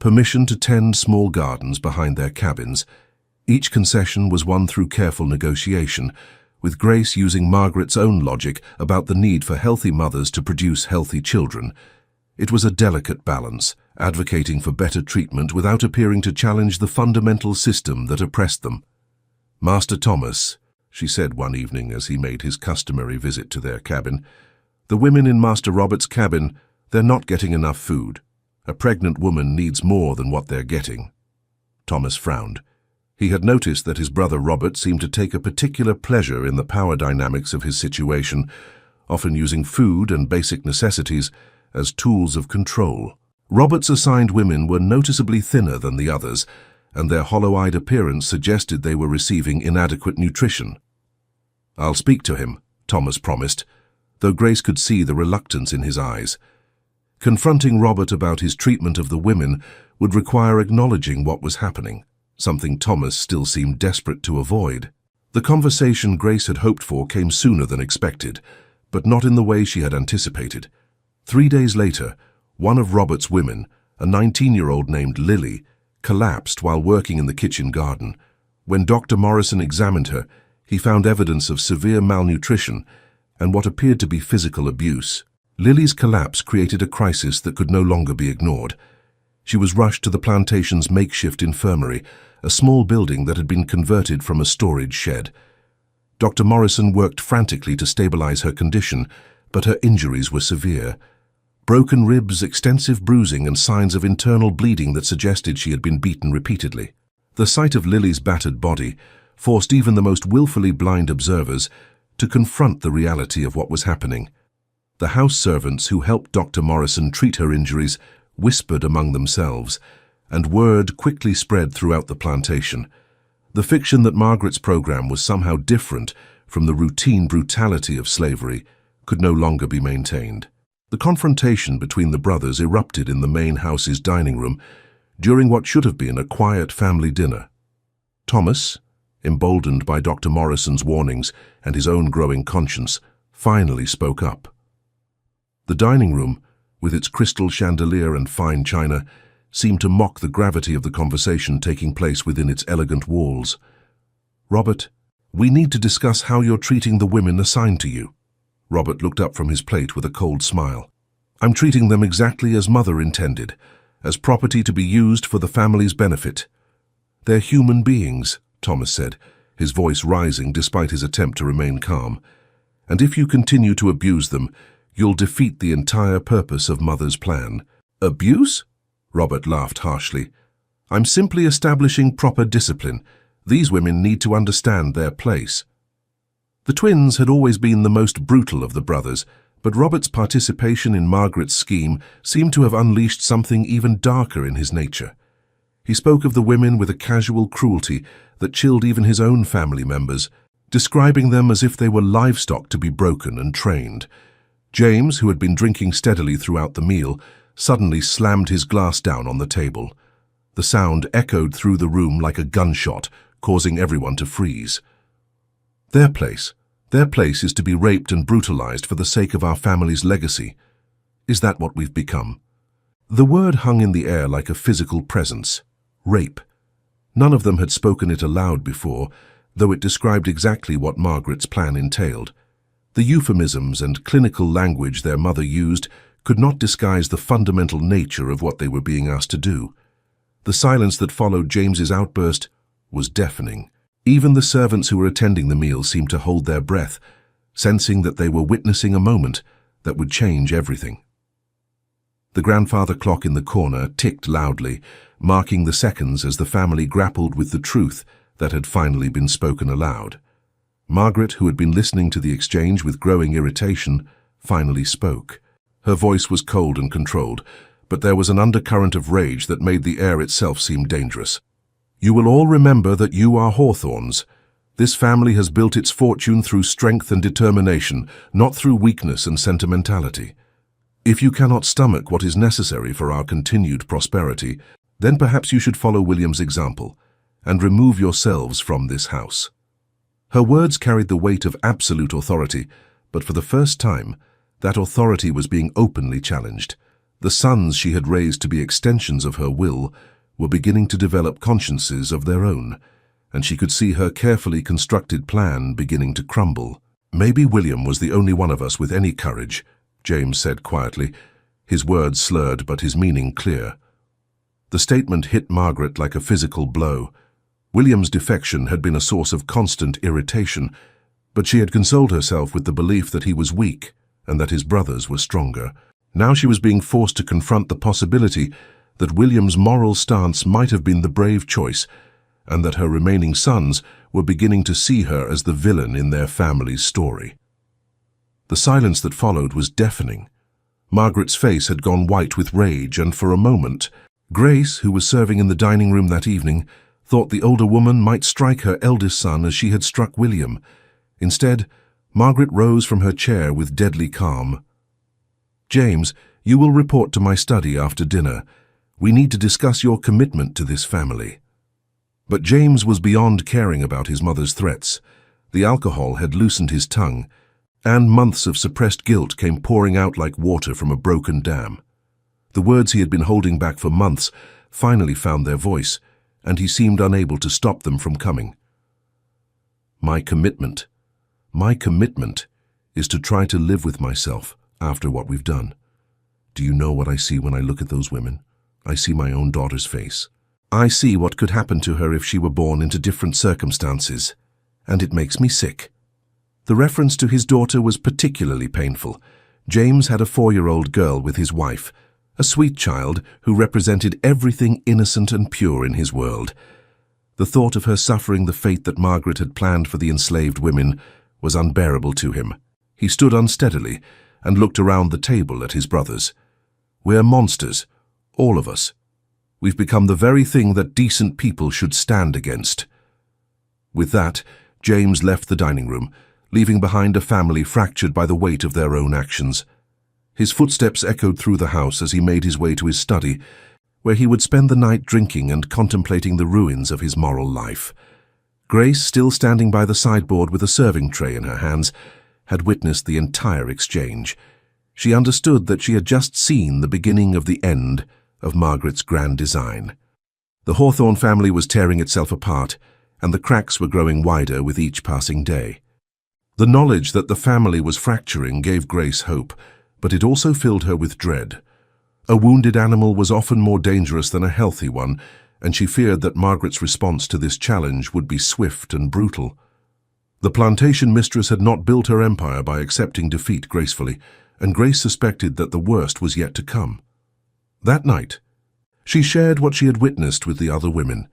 permission to tend small gardens behind their cabins. Each concession was won through careful negotiation, with Grace using Margaret's own logic about the need for healthy mothers to produce healthy children. It was a delicate balance, advocating for better treatment without appearing to challenge the fundamental system that oppressed them. "Master Thomas," she said one evening as he made his customary visit to their cabin, "the women in Master Robert's cabin, they're not getting enough food. A pregnant woman needs more than what they're getting." Thomas frowned. He had noticed that his brother Robert seemed to take a particular pleasure in the power dynamics of his situation, often using food and basic necessities as tools of control. Robert's assigned women were noticeably thinner than the others, and their hollow-eyed appearance suggested they were receiving inadequate nutrition. "I'll speak to him," Thomas promised, though Grace could see the reluctance in his eyes. Confronting Robert about his treatment of the women would require acknowledging what was happening, something Thomas still seemed desperate to avoid. The conversation Grace had hoped for came sooner than expected, but not in the way she had anticipated. 3 days later, one of Robert's women, a 19-year-old named Lily, collapsed while working in the kitchen garden. When Dr. Morrison examined her, he found evidence of severe malnutrition and what appeared to be physical abuse. Lily's collapse created a crisis that could no longer be ignored. She was rushed to the plantation's makeshift infirmary, a small building that had been converted from a storage shed. Dr. Morrison worked frantically to stabilize her condition, but her injuries were severe. Broken ribs, extensive bruising, and signs of internal bleeding that suggested she had been beaten repeatedly. The sight of Lily's battered body forced even the most willfully blind observers to confront the reality of what was happening. The house servants who helped Dr. Morrison treat her injuries whispered among themselves, and word quickly spread throughout the plantation. The fiction that Margaret's program was somehow different from the routine brutality of slavery could no longer be maintained. The confrontation between the brothers erupted in the main house's dining room during what should have been a quiet family dinner. Thomas, emboldened by Dr. Morrison's warnings and his own growing conscience, finally spoke up. The dining room, with its crystal chandelier and fine china, seemed to mock the gravity of the conversation taking place within its elegant walls. "Robert, we need to discuss how you're treating the women assigned to you." Robert looked up from his plate with a cold smile. "I'm treating them exactly as Mother intended, as property to be used for the family's benefit." "They're human beings," Thomas said, his voice rising despite his attempt to remain calm. "And if you continue to abuse them, you'll defeat the entire purpose of Mother's plan." "Abuse?" Robert laughed harshly. "I'm simply establishing proper discipline. These women need to understand their place." The twins had always been the most brutal of the brothers, but Robert's participation in Margaret's scheme seemed to have unleashed something even darker in his nature. He spoke of the women with a casual cruelty that chilled even his own family members, describing them as if they were livestock to be broken and trained. James, who had been drinking steadily throughout the meal, suddenly slammed his glass down on the table. The sound echoed through the room like a gunshot, causing everyone to freeze. Their place is to be raped and brutalized for the sake of our family's legacy. Is that what we've become? The word hung in the air like a physical presence. Rape. None of them had spoken it aloud before, though it described exactly what Margaret's plan entailed. The euphemisms and clinical language their mother used could not disguise the fundamental nature of what they were being asked to do. The silence that followed James's outburst was deafening. Even the servants who were attending the meal seemed to hold their breath, sensing that they were witnessing a moment that would change everything. The grandfather clock in the corner ticked loudly, marking the seconds as the family grappled with the truth that had finally been spoken aloud. Margaret, who had been listening to the exchange with growing irritation, finally spoke. Her voice was cold and controlled, but there was an undercurrent of rage that made the air itself seem dangerous. "You will all remember that you are Hawthorns. This family has built its fortune through strength and determination, not through weakness and sentimentality. If you cannot stomach what is necessary for our continued prosperity, then perhaps you should follow William's example and remove yourselves from this house." Her words carried the weight of absolute authority, but for the first time, that authority was being openly challenged. The sons she had raised to be extensions of her will were beginning to develop consciences of their own, and she could see her carefully constructed plan beginning to crumble. "Maybe William was the only one of us with any courage," James said quietly, his words slurred but his meaning clear. The statement hit Margaret like a physical blow. William's defection had been a source of constant irritation, but she had consoled herself with the belief that he was weak and that his brothers were stronger. Now she was being forced to confront the possibility that William's moral stance might have been the brave choice, and that her remaining sons were beginning to see her as the villain in their family's story. The silence that followed was deafening. Margaret's face had gone white with rage, and for a moment, Grace, who was serving in the dining room that evening, thought the older woman might strike her eldest son as she had struck William. Instead, Margaret rose from her chair with deadly calm. "James, you will report to my study after dinner. We need to discuss your commitment to this family." But James was beyond caring about his mother's threats. The alcohol had loosened his tongue, and months of suppressed guilt came pouring out like water from a broken dam. The words he had been holding back for months finally found their voice, and he seemed unable to stop them from coming. My commitment is to try to live with myself after what we've done. Do you know what I see when I look at those women? I see my own daughter's face. I see what could happen to her if she were born into different circumstances, and it makes me sick." The reference to his daughter was particularly painful. James had a 4-year-old girl with his wife, a sweet child who represented everything innocent and pure in his world. The thought of her suffering the fate that Margaret had planned for the enslaved women was unbearable to him. He stood unsteadily and looked around the table at his brothers. "We're monsters, all of us. We've become the very thing that decent people should stand against." With that, James left the dining room, leaving behind a family fractured by the weight of their own actions. His footsteps echoed through the house as he made his way to his study, where he would spend the night drinking and contemplating the ruins of his moral life. Grace, still standing by the sideboard with a serving tray in her hands, had witnessed the entire exchange. She understood that she had just seen the beginning of the end of Margaret's grand design. The Hawthorne family was tearing itself apart, and the cracks were growing wider with each passing day. The knowledge that the family was fracturing gave Grace hope, but it also filled her with dread. A wounded animal was often more dangerous than a healthy one, and she feared that Margaret's response to this challenge would be swift and brutal. The plantation mistress had not built her empire by accepting defeat gracefully, and Grace suspected that the worst was yet to come. That night, she shared what she had witnessed with the other women.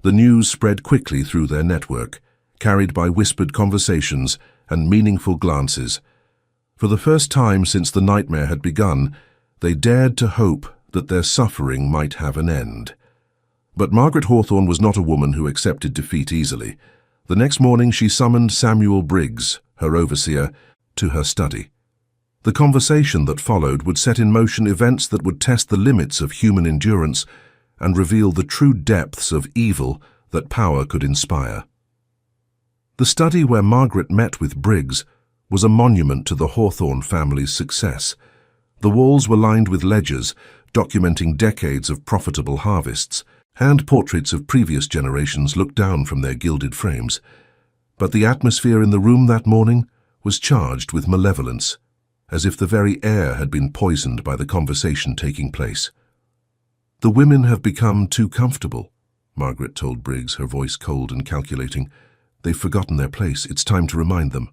The news spread quickly through their network, carried by whispered conversations and meaningful glances. For the first time since the nightmare had begun, they dared to hope that their suffering might have an end. But Margaret Hawthorne was not a woman who accepted defeat easily. The next morning she summoned Samuel Briggs, her overseer, to her study. The conversation that followed would set in motion events that would test the limits of human endurance and reveal the true depths of evil that power could inspire. The study where Margaret met with Briggs was a monument to the Hawthorne family's success. The walls were lined with ledgers documenting decades of profitable harvests. Hand portraits of previous generations looked down from their gilded frames. But the atmosphere in the room that morning was charged with malevolence, as if the very air had been poisoned by the conversation taking place. "The women have become too comfortable," Margaret told Briggs, her voice cold and calculating. "They've forgotten their place. It's time to remind them."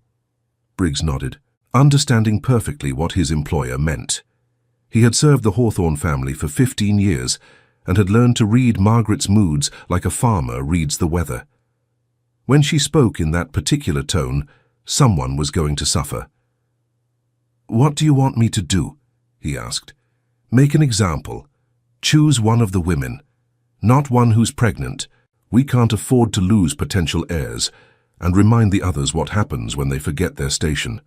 Briggs nodded, understanding perfectly what his employer meant. He had served the Hawthorne family for 15 years and had learned to read Margaret's moods like a farmer reads the weather. When she spoke in that particular tone, someone was going to suffer. "What do you want me to do?" he asked. "Make an example. Choose one of the women. Not one who's pregnant. We can't afford to lose potential heirs. And remind the others what happens when they forget their station."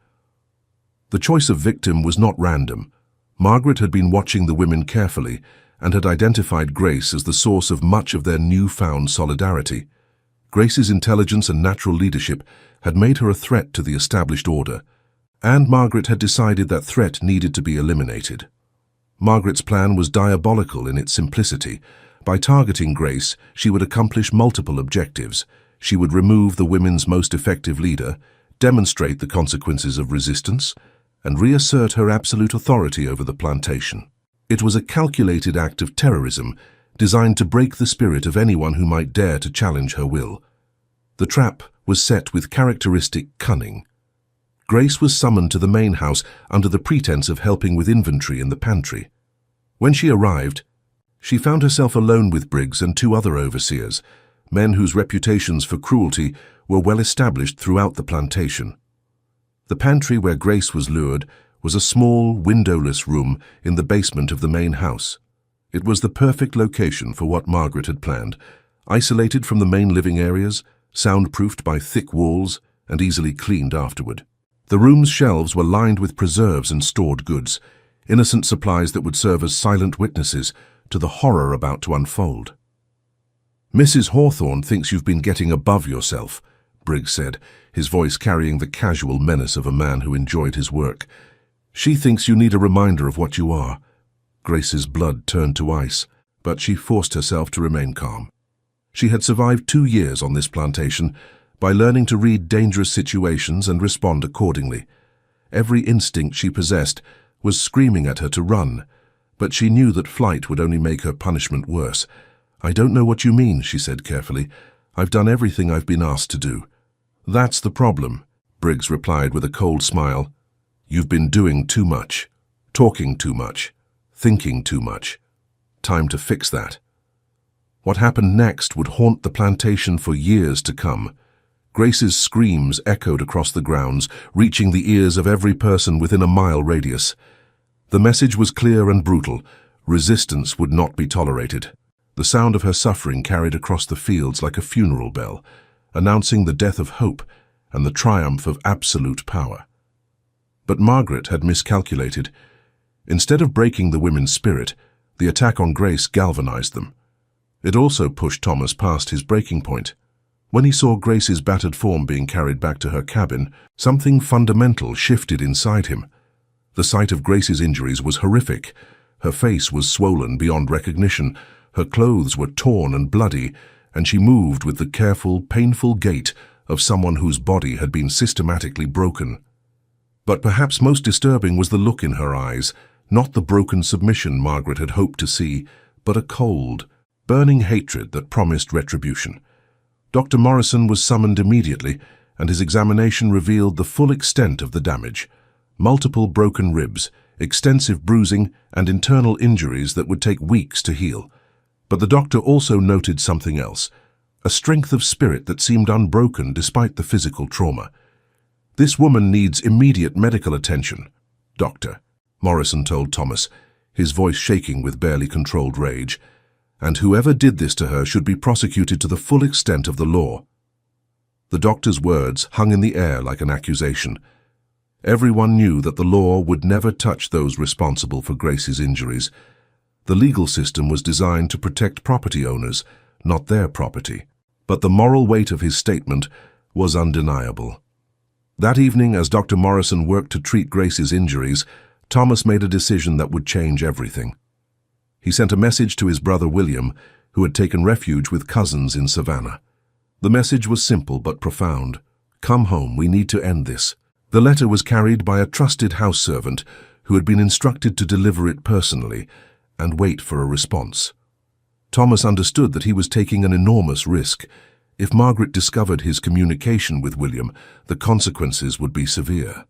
The choice of victim was not random. Margaret had been watching the women carefully and had identified Grace as the source of much of their newfound solidarity. Grace's intelligence and natural leadership had made her a threat to the established order, and Margaret had decided that threat needed to be eliminated. Margaret's plan was diabolical in its simplicity. By targeting Grace, she would accomplish multiple objectives. She would remove the women's most effective leader, demonstrate the consequences of resistance, and reassert her absolute authority over the plantation. It was a calculated act of terrorism designed to break the spirit of anyone who might dare to challenge her will. The trap was set with characteristic cunning. Grace was summoned to the main house under the pretense of helping with inventory in the pantry. When she arrived, she found herself alone with Briggs and two other overseers, men whose reputations for cruelty were well established throughout the plantation. The pantry where Grace was lured was a small, windowless room in the basement of the main house. It was the perfect location for what Margaret had planned, isolated from the main living areas, soundproofed by thick walls, and easily cleaned afterward. The room's shelves were lined with preserves and stored goods, innocent supplies that would serve as silent witnesses to the horror about to unfold. "Mrs. Hawthorne thinks you've been getting above yourself," Briggs said, his voice carrying the casual menace of a man who enjoyed his work. "She thinks you need a reminder of what you are." Grace's blood turned to ice, but she forced herself to remain calm. She had survived 2 years on this plantation by learning to read dangerous situations and respond accordingly. Every instinct she possessed was screaming at her to run, but she knew that flight would only make her punishment worse. "I don't know what you mean," she said carefully. "I've done everything I've been asked to do." "That's the problem," Briggs replied with a cold smile. "You've been doing too much, talking too much, thinking too much. Time to fix that." What happened next would haunt the plantation for years to come. Grace's screams echoed across the grounds, reaching the ears of every person within a mile radius. The message was clear and brutal. Resistance would not be tolerated. The sound of her suffering carried across the fields like a funeral bell, announcing the death of hope and the triumph of absolute power. But Margaret had miscalculated. Instead of breaking the women's spirit, the attack on Grace galvanized them. It also pushed Thomas past his breaking point. When he saw Grace's battered form being carried back to her cabin, something fundamental shifted inside him. The sight of Grace's injuries was horrific. Her face was swollen beyond recognition, her clothes were torn and bloody, and she moved with the careful, painful gait of someone whose body had been systematically broken. But perhaps most disturbing was the look in her eyes, not the broken submission Margaret had hoped to see, but a cold, burning hatred that promised retribution. Dr. Morrison was summoned immediately, and his examination revealed the full extent of the damage. Multiple broken ribs, extensive bruising, and internal injuries that would take weeks to heal. But the doctor also noted something else, a strength of spirit that seemed unbroken despite the physical trauma. "This woman needs immediate medical attention, Doctor," Morrison told Thomas, his voice shaking with barely controlled rage. "And whoever did this to her should be prosecuted to the full extent of the law." The doctor's words hung in the air like an accusation. Everyone knew that the law would never touch those responsible for Grace's injuries. The legal system was designed to protect property owners, not their property. But the moral weight of his statement was undeniable. That evening, as Dr. Morrison worked to treat Grace's injuries, Thomas made a decision that would change everything. He sent a message to his brother William, who had taken refuge with cousins in Savannah. The message was simple but profound. "Come home, we need to end this." The letter was carried by a trusted house servant who had been instructed to deliver it personally and wait for a response. Thomas understood that he was taking an enormous risk. If Margaret discovered his communication with William, the consequences would be severe.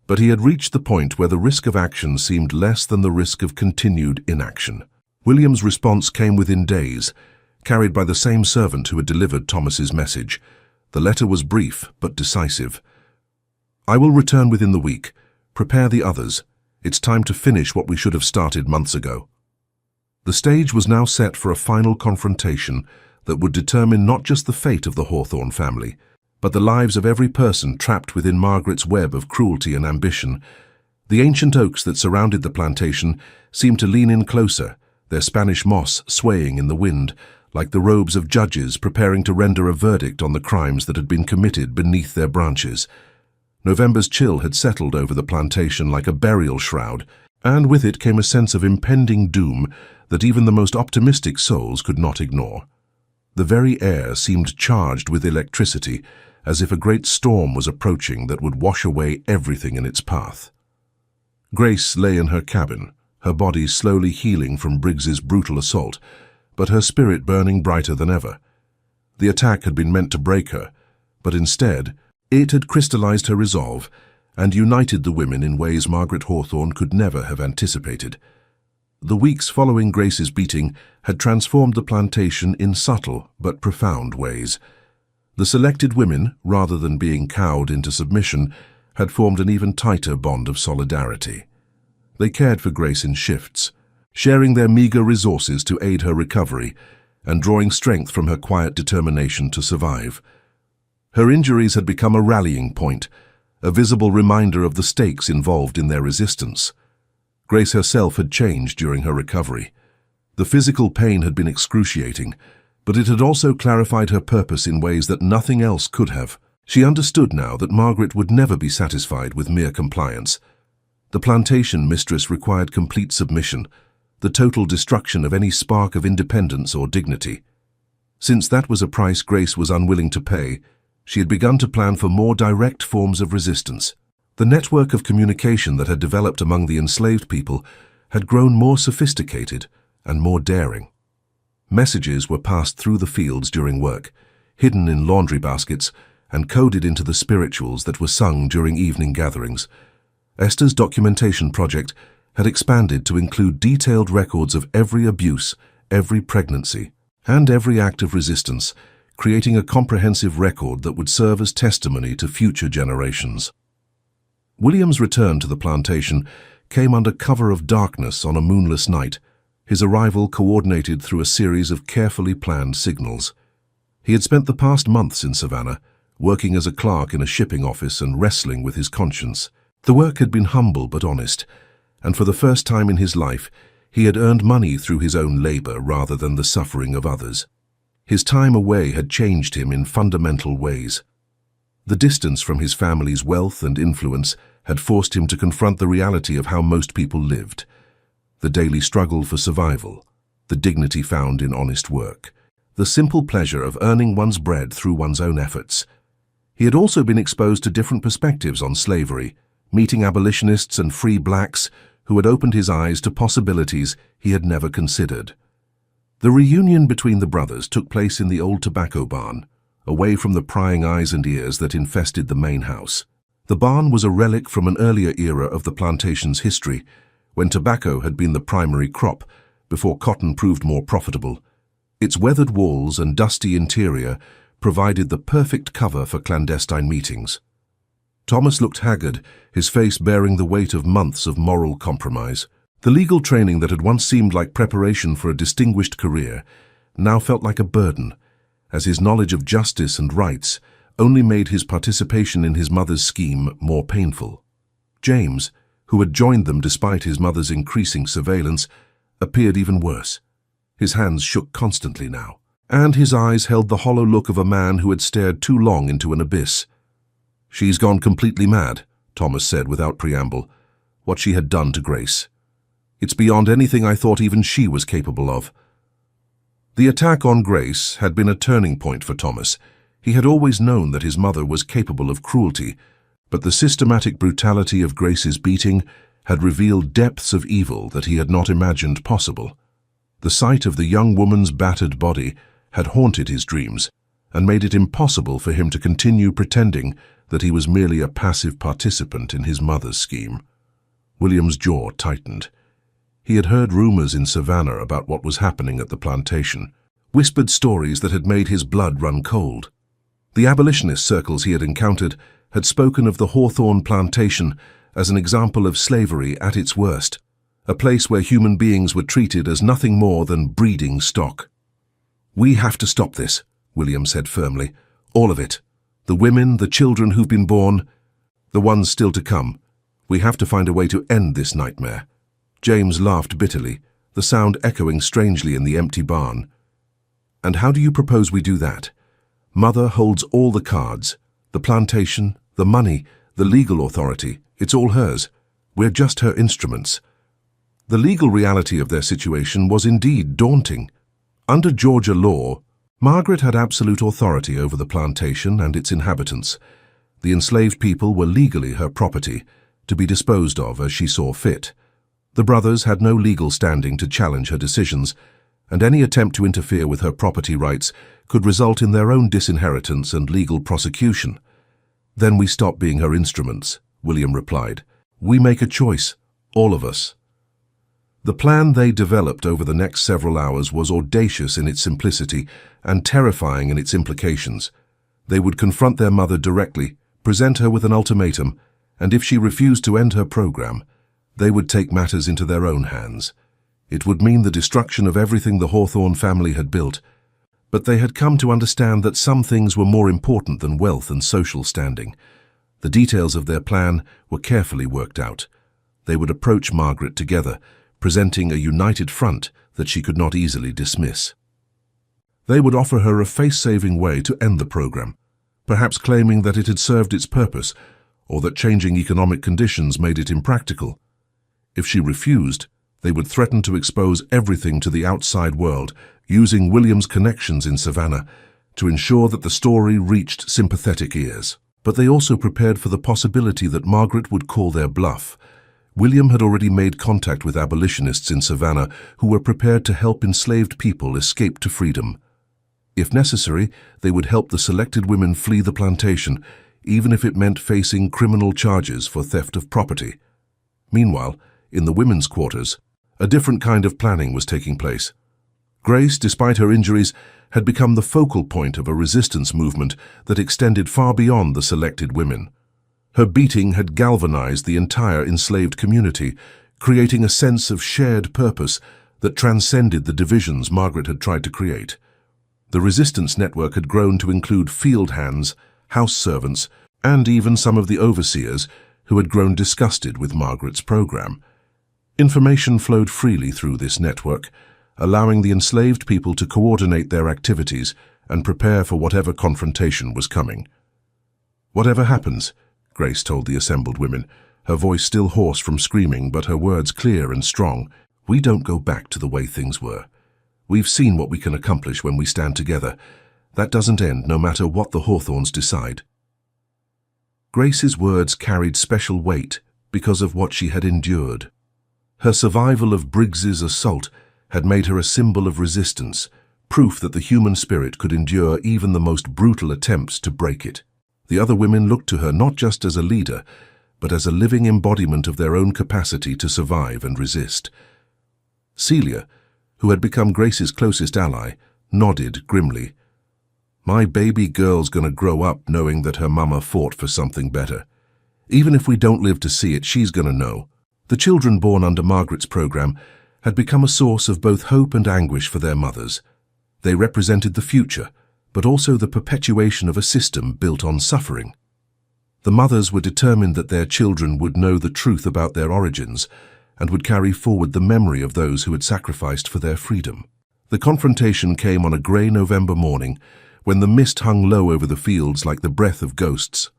But he had reached the point where the risk of action seemed less than the risk of continued inaction. William's response came within days, carried by the same servant who had delivered Thomas's message. The letter was brief but decisive. "I will return within the week. Prepare the others. It's time to finish what we should have started months ago." The stage was now set for a final confrontation that would determine not just the fate of the Hawthorne family, but the lives of every person trapped within Margaret's web of cruelty and ambition. The ancient oaks that surrounded the plantation seemed to lean in closer, their Spanish moss swaying in the wind, like the robes of judges preparing to render a verdict on the crimes that had been committed beneath their branches. November's chill had settled over the plantation like a burial shroud, and with it came a sense of impending doom that even the most optimistic souls could not ignore. The very air seemed charged with electricity, as if a great storm was approaching that would wash away everything in its path. Grace lay in her cabin, her body slowly healing from Briggs's brutal assault, but her spirit burning brighter than ever. The attack had been meant to break her, but instead, it had crystallized her resolve and united the women in ways Margaret Hawthorne could never have anticipated. The weeks following Grace's beating had transformed the plantation in subtle but profound ways. The selected women, rather than being cowed into submission, had formed an even tighter bond of solidarity. They cared for Grace in shifts, sharing their meager resources to aid her recovery and drawing strength from her quiet determination to survive. Her injuries had become a rallying point, a visible reminder of the stakes involved in their resistance. Grace herself had changed during her recovery. The physical pain had been excruciating, but it had also clarified her purpose in ways that nothing else could have. She understood now that Margaret would never be satisfied with mere compliance. The plantation mistress required complete submission, the total destruction of any spark of independence or dignity. Since that was a price Grace was unwilling to pay, she had begun to plan for more direct forms of resistance. The network of communication that had developed among the enslaved people had grown more sophisticated and more daring. Messages were passed through the fields during work, hidden in laundry baskets, and coded into the spirituals that were sung during evening gatherings. Esther's documentation project had expanded to include detailed records of every abuse, every pregnancy, and every act of resistance, creating a comprehensive record that would serve as testimony to future generations. William's return to the plantation came under cover of darkness on a moonless night, his arrival coordinated through a series of carefully planned signals. He had spent the past months in Savannah, working as a clerk in a shipping office and wrestling with his conscience. The work had been humble but honest, and for the first time in his life, he had earned money through his own labor rather than the suffering of others. His time away had changed him in fundamental ways. The distance from his family's wealth and influence had forced him to confront the reality of how most people lived. The daily struggle for survival, the dignity found in honest work, the simple pleasure of earning one's bread through one's own efforts. He had also been exposed to different perspectives on slavery, meeting abolitionists and free blacks who had opened his eyes to possibilities he had never considered. The reunion between the brothers took place in the old tobacco barn, away from the prying eyes and ears that infested the main house. The barn was a relic from an earlier era of the plantation's history, when tobacco had been the primary crop before cotton proved more profitable. Its weathered walls and dusty interior provided the perfect cover for clandestine meetings. Thomas looked haggard, his face bearing the weight of months of moral compromise. The legal training that had once seemed like preparation for a distinguished career now felt like a burden, as his knowledge of justice and rights only made his participation in his mother's scheme more painful. James, who had joined them despite his mother's increasing surveillance, appeared even worse. His hands shook constantly now, and his eyes held the hollow look of a man who had stared too long into an abyss. "She's gone completely mad," Thomas said without preamble, what she had done to Grace. "It's beyond anything I thought even she was capable of." The attack on Grace had been a turning point for Thomas. He had always known that his mother was capable of cruelty, but the systematic brutality of Grace's beating had revealed depths of evil that he had not imagined possible. The sight of the young woman's battered body had haunted his dreams and made it impossible for him to continue pretending that he was merely a passive participant in his mother's scheme. William's jaw tightened. He had heard rumors in Savannah about what was happening at the plantation, whispered stories that had made his blood run cold. The abolitionist circles he had encountered had spoken of the Hawthorne plantation as an example of slavery at its worst, a place where human beings were treated as nothing more than breeding stock. "We have to stop this," William said firmly. "All of it. The women, the children who've been born, the ones still to come. We have to find a way to end this nightmare." James laughed bitterly, the sound echoing strangely in the empty barn. "And how do you propose we do that? Mother holds all the cards, the plantation, the money, the legal authority. It's all hers. We're just her instruments." The legal reality of their situation was indeed daunting. Under Georgia law, Margaret had absolute authority over the plantation and its inhabitants. The enslaved people were legally her property, to be disposed of as she saw fit. The brothers had no legal standing to challenge her decisions, and any attempt to interfere with her property rights could result in their own disinheritance and legal prosecution. "Then we stop being her instruments," William replied. "We make a choice, all of us." The plan they developed over the next several hours was audacious in its simplicity and terrifying in its implications. They would confront their mother directly, present her with an ultimatum, and if she refused to end her program, they would take matters into their own hands. It would mean the destruction of everything the Hawthorne family had built, but they had come to understand that some things were more important than wealth and social standing. The details of their plan were carefully worked out. They would approach Margaret together, presenting a united front that she could not easily dismiss. They would offer her a face-saving way to end the program, perhaps claiming that it had served its purpose, or that changing economic conditions made it impractical. If she refused, they would threaten to expose everything to the outside world, using William's connections in Savannah to ensure that the story reached sympathetic ears. But they also prepared for the possibility that Margaret would call their bluff. William had already made contact with abolitionists in Savannah who were prepared to help enslaved people escape to freedom. If necessary, they would help the selected women flee the plantation, even if it meant facing criminal charges for theft of property. Meanwhile, in the women's quarters, a different kind of planning was taking place. Grace, despite her injuries, had become the focal point of a resistance movement that extended far beyond the selected women. Her beating had galvanized the entire enslaved community, creating a sense of shared purpose that transcended the divisions Margaret had tried to create. The resistance network had grown to include field hands, house servants, and even some of the overseers who had grown disgusted with Margaret's program. Information flowed freely through this network, allowing the enslaved people to coordinate their activities and prepare for whatever confrontation was coming. "Whatever happens," Grace told the assembled women, her voice still hoarse from screaming, but her words clear and strong. "We don't go back to the way things were. We've seen what we can accomplish when we stand together. That doesn't end, no matter what the Hawthorns decide." Grace's words carried special weight because of what she had endured. Her survival of Briggs's assault had made her a symbol of resistance, proof that the human spirit could endure even the most brutal attempts to break it. The other women looked to her not just as a leader, but as a living embodiment of their own capacity to survive and resist. Celia, who had become Grace's closest ally, nodded grimly. "My baby girl's gonna grow up knowing that her mama fought for something better. Even if we don't live to see it, she's gonna know." The children born under Margaret's program had become a source of both hope and anguish for their mothers. They represented the future, but also the perpetuation of a system built on suffering. The mothers were determined that their children would know the truth about their origins and would carry forward the memory of those who had sacrificed for their freedom. The confrontation came on a grey November morning when the mist hung low over the fields like the breath of ghosts.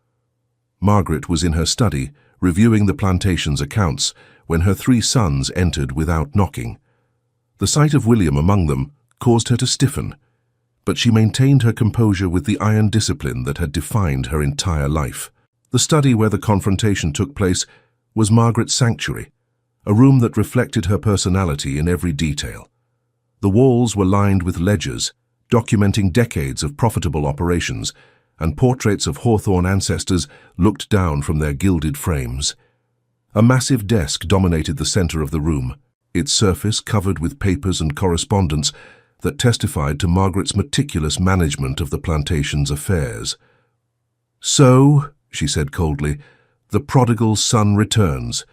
Margaret was in her study, reviewing the plantation's accounts, when her 3 sons entered without knocking. The sight of William among them caused her to stiffen, but she maintained her composure with the iron discipline that had defined her entire life. The study where the confrontation took place was Margaret's sanctuary, a room that reflected her personality in every detail. The walls were lined with ledgers, documenting decades of profitable operations, and portraits of Hawthorne ancestors looked down from their gilded frames. A massive desk dominated the center of the room, its surface covered with papers and correspondence that testified to Margaret's meticulous management of the plantation's affairs. "So," she said coldly, "the prodigal son returns.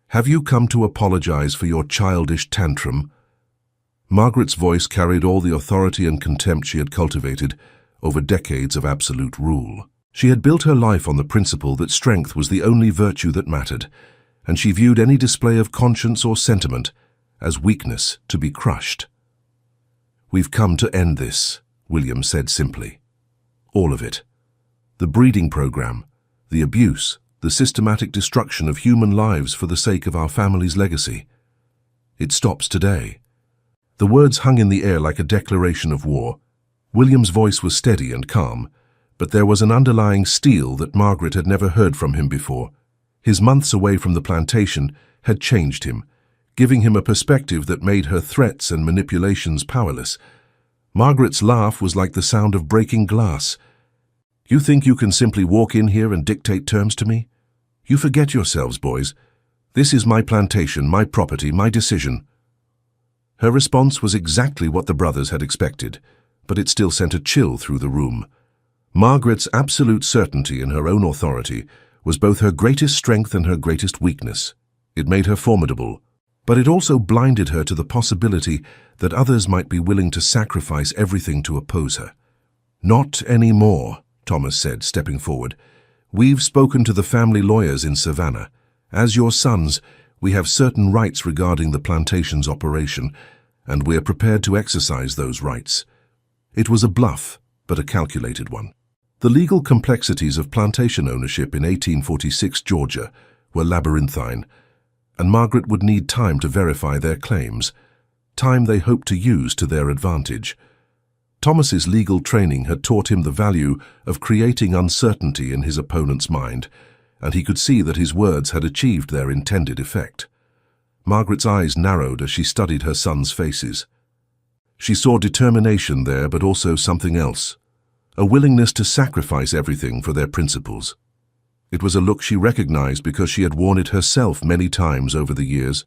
Have you come to apologize for your childish tantrum?" Margaret's voice carried all the authority and contempt she had cultivated over decades of absolute rule. She had built her life on the principle that strength was the only virtue that mattered, and she viewed any display of conscience or sentiment as weakness to be crushed. "We've come to end this," William said simply. "All of it. The breeding program, the abuse, the systematic destruction of human lives for the sake of our family's legacy. It stops today." The words hung in the air like a declaration of war. William's voice was steady and calm, but there was an underlying steel that Margaret had never heard from him before. His months away from the plantation had changed him, giving him a perspective that made her threats and manipulations powerless. Margaret's laugh was like the sound of breaking glass. "You think you can simply walk in here and dictate terms to me? You forget yourselves, boys. This is my plantation, my property, my decision." Her response was exactly what the brothers had expected, but it still sent a chill through the room. Margaret's absolute certainty in her own authority was both her greatest strength and her greatest weakness. It made her formidable, but it also blinded her to the possibility that others might be willing to sacrifice everything to oppose her. "Not anymore," Thomas said, stepping forward. "We've spoken to the family lawyers in Savannah. As your sons, we have certain rights regarding the plantation's operation, and we're prepared to exercise those rights." It was a bluff, but a calculated one. The legal complexities of plantation ownership in 1846 Georgia were labyrinthine, and Margaret would need time to verify their claims, time they hoped to use to their advantage. Thomas's legal training had taught him the value of creating uncertainty in his opponent's mind, and he could see that his words had achieved their intended effect. Margaret's eyes narrowed as she studied her sons' faces. She saw determination there, but also something else, a willingness to sacrifice everything for their principles. It was a look she recognized because she had worn it herself many times over the years,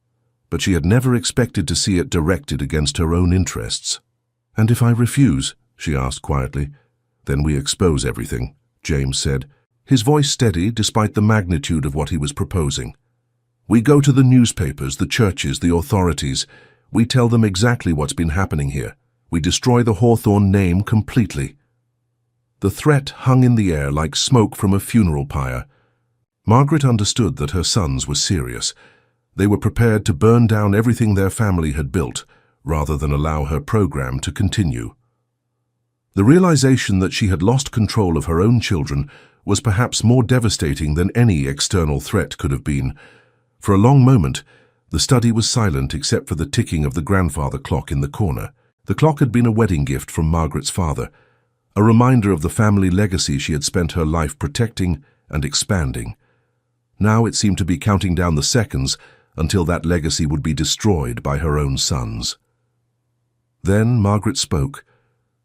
but she had never expected to see it directed against her own interests. "And if I refuse?" she asked quietly. "Then we expose everything," James said, his voice steady despite the magnitude of what he was proposing. "We go to the newspapers, the churches, the authorities. We tell them exactly what's been happening here. We destroy the Hawthorne name completely." The threat hung in the air like smoke from a funeral pyre. Margaret understood that her sons were serious. They were prepared to burn down everything their family had built, rather than allow her program to continue. The realization that she had lost control of her own children was perhaps more devastating than any external threat could have been. For a long moment, the study was silent except for the ticking of the grandfather clock in the corner. The clock had been a wedding gift from Margaret's father, a reminder of the family legacy she had spent her life protecting and expanding. Now it seemed to be counting down the seconds until that legacy would be destroyed by her own sons. Then Margaret spoke,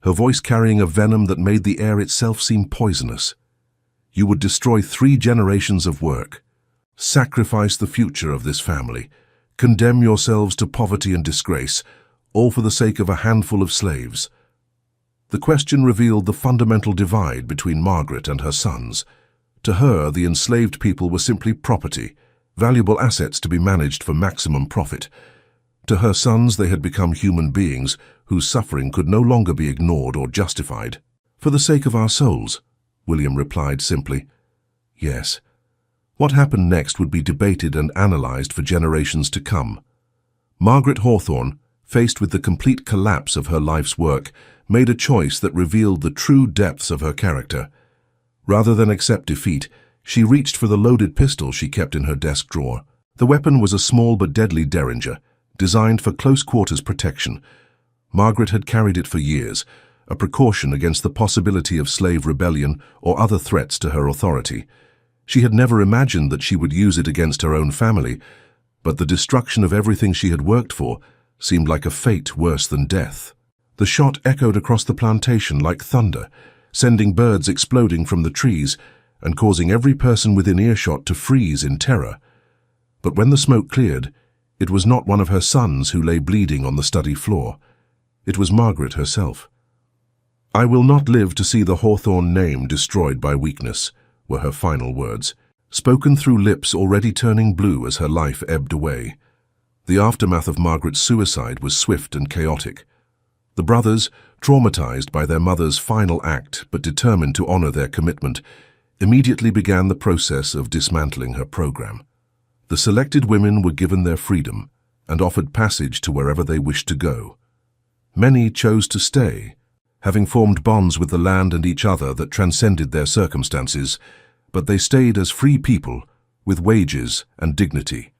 her voice carrying a venom that made the air itself seem poisonous. You would destroy 3 generations of work, sacrifice the future of this family, condemn yourselves to poverty and disgrace, all for the sake of a handful of slaves. The question revealed the fundamental divide between Margaret and her sons. To her, the enslaved people were simply property, valuable assets to be managed for maximum profit. To her sons, they had become human beings whose suffering could no longer be ignored or justified. For the sake of our souls, William replied simply. Yes. What happened next would be debated and analyzed for generations to come. Margaret Hawthorne, faced with the complete collapse of her life's work, made a choice that revealed the true depths of her character. Rather than accept defeat, she reached for the loaded pistol she kept in her desk drawer. The weapon was a small but deadly derringer, designed for close-quarters protection. Margaret had carried it for years, a precaution against the possibility of slave rebellion or other threats to her authority. She had never imagined that she would use it against her own family, but the destruction of everything she had worked for seemed like a fate worse than death. The shot echoed across the plantation like thunder, sending birds exploding from the trees and causing every person within earshot to freeze in terror. But when the smoke cleared, it was not one of her sons who lay bleeding on the study floor. It was Margaret herself. I will not live to see the Hawthorne name destroyed by weakness, were her final words, spoken through lips already turning blue as her life ebbed away. The aftermath of Margaret's suicide was swift and chaotic. The brothers, traumatized by their mother's final act but determined to honor their commitment, immediately began the process of dismantling her program. The selected women were given their freedom and offered passage to wherever they wished to go. Many chose to stay, having formed bonds with the land and each other that transcended their circumstances, but they stayed as free people with wages and dignity.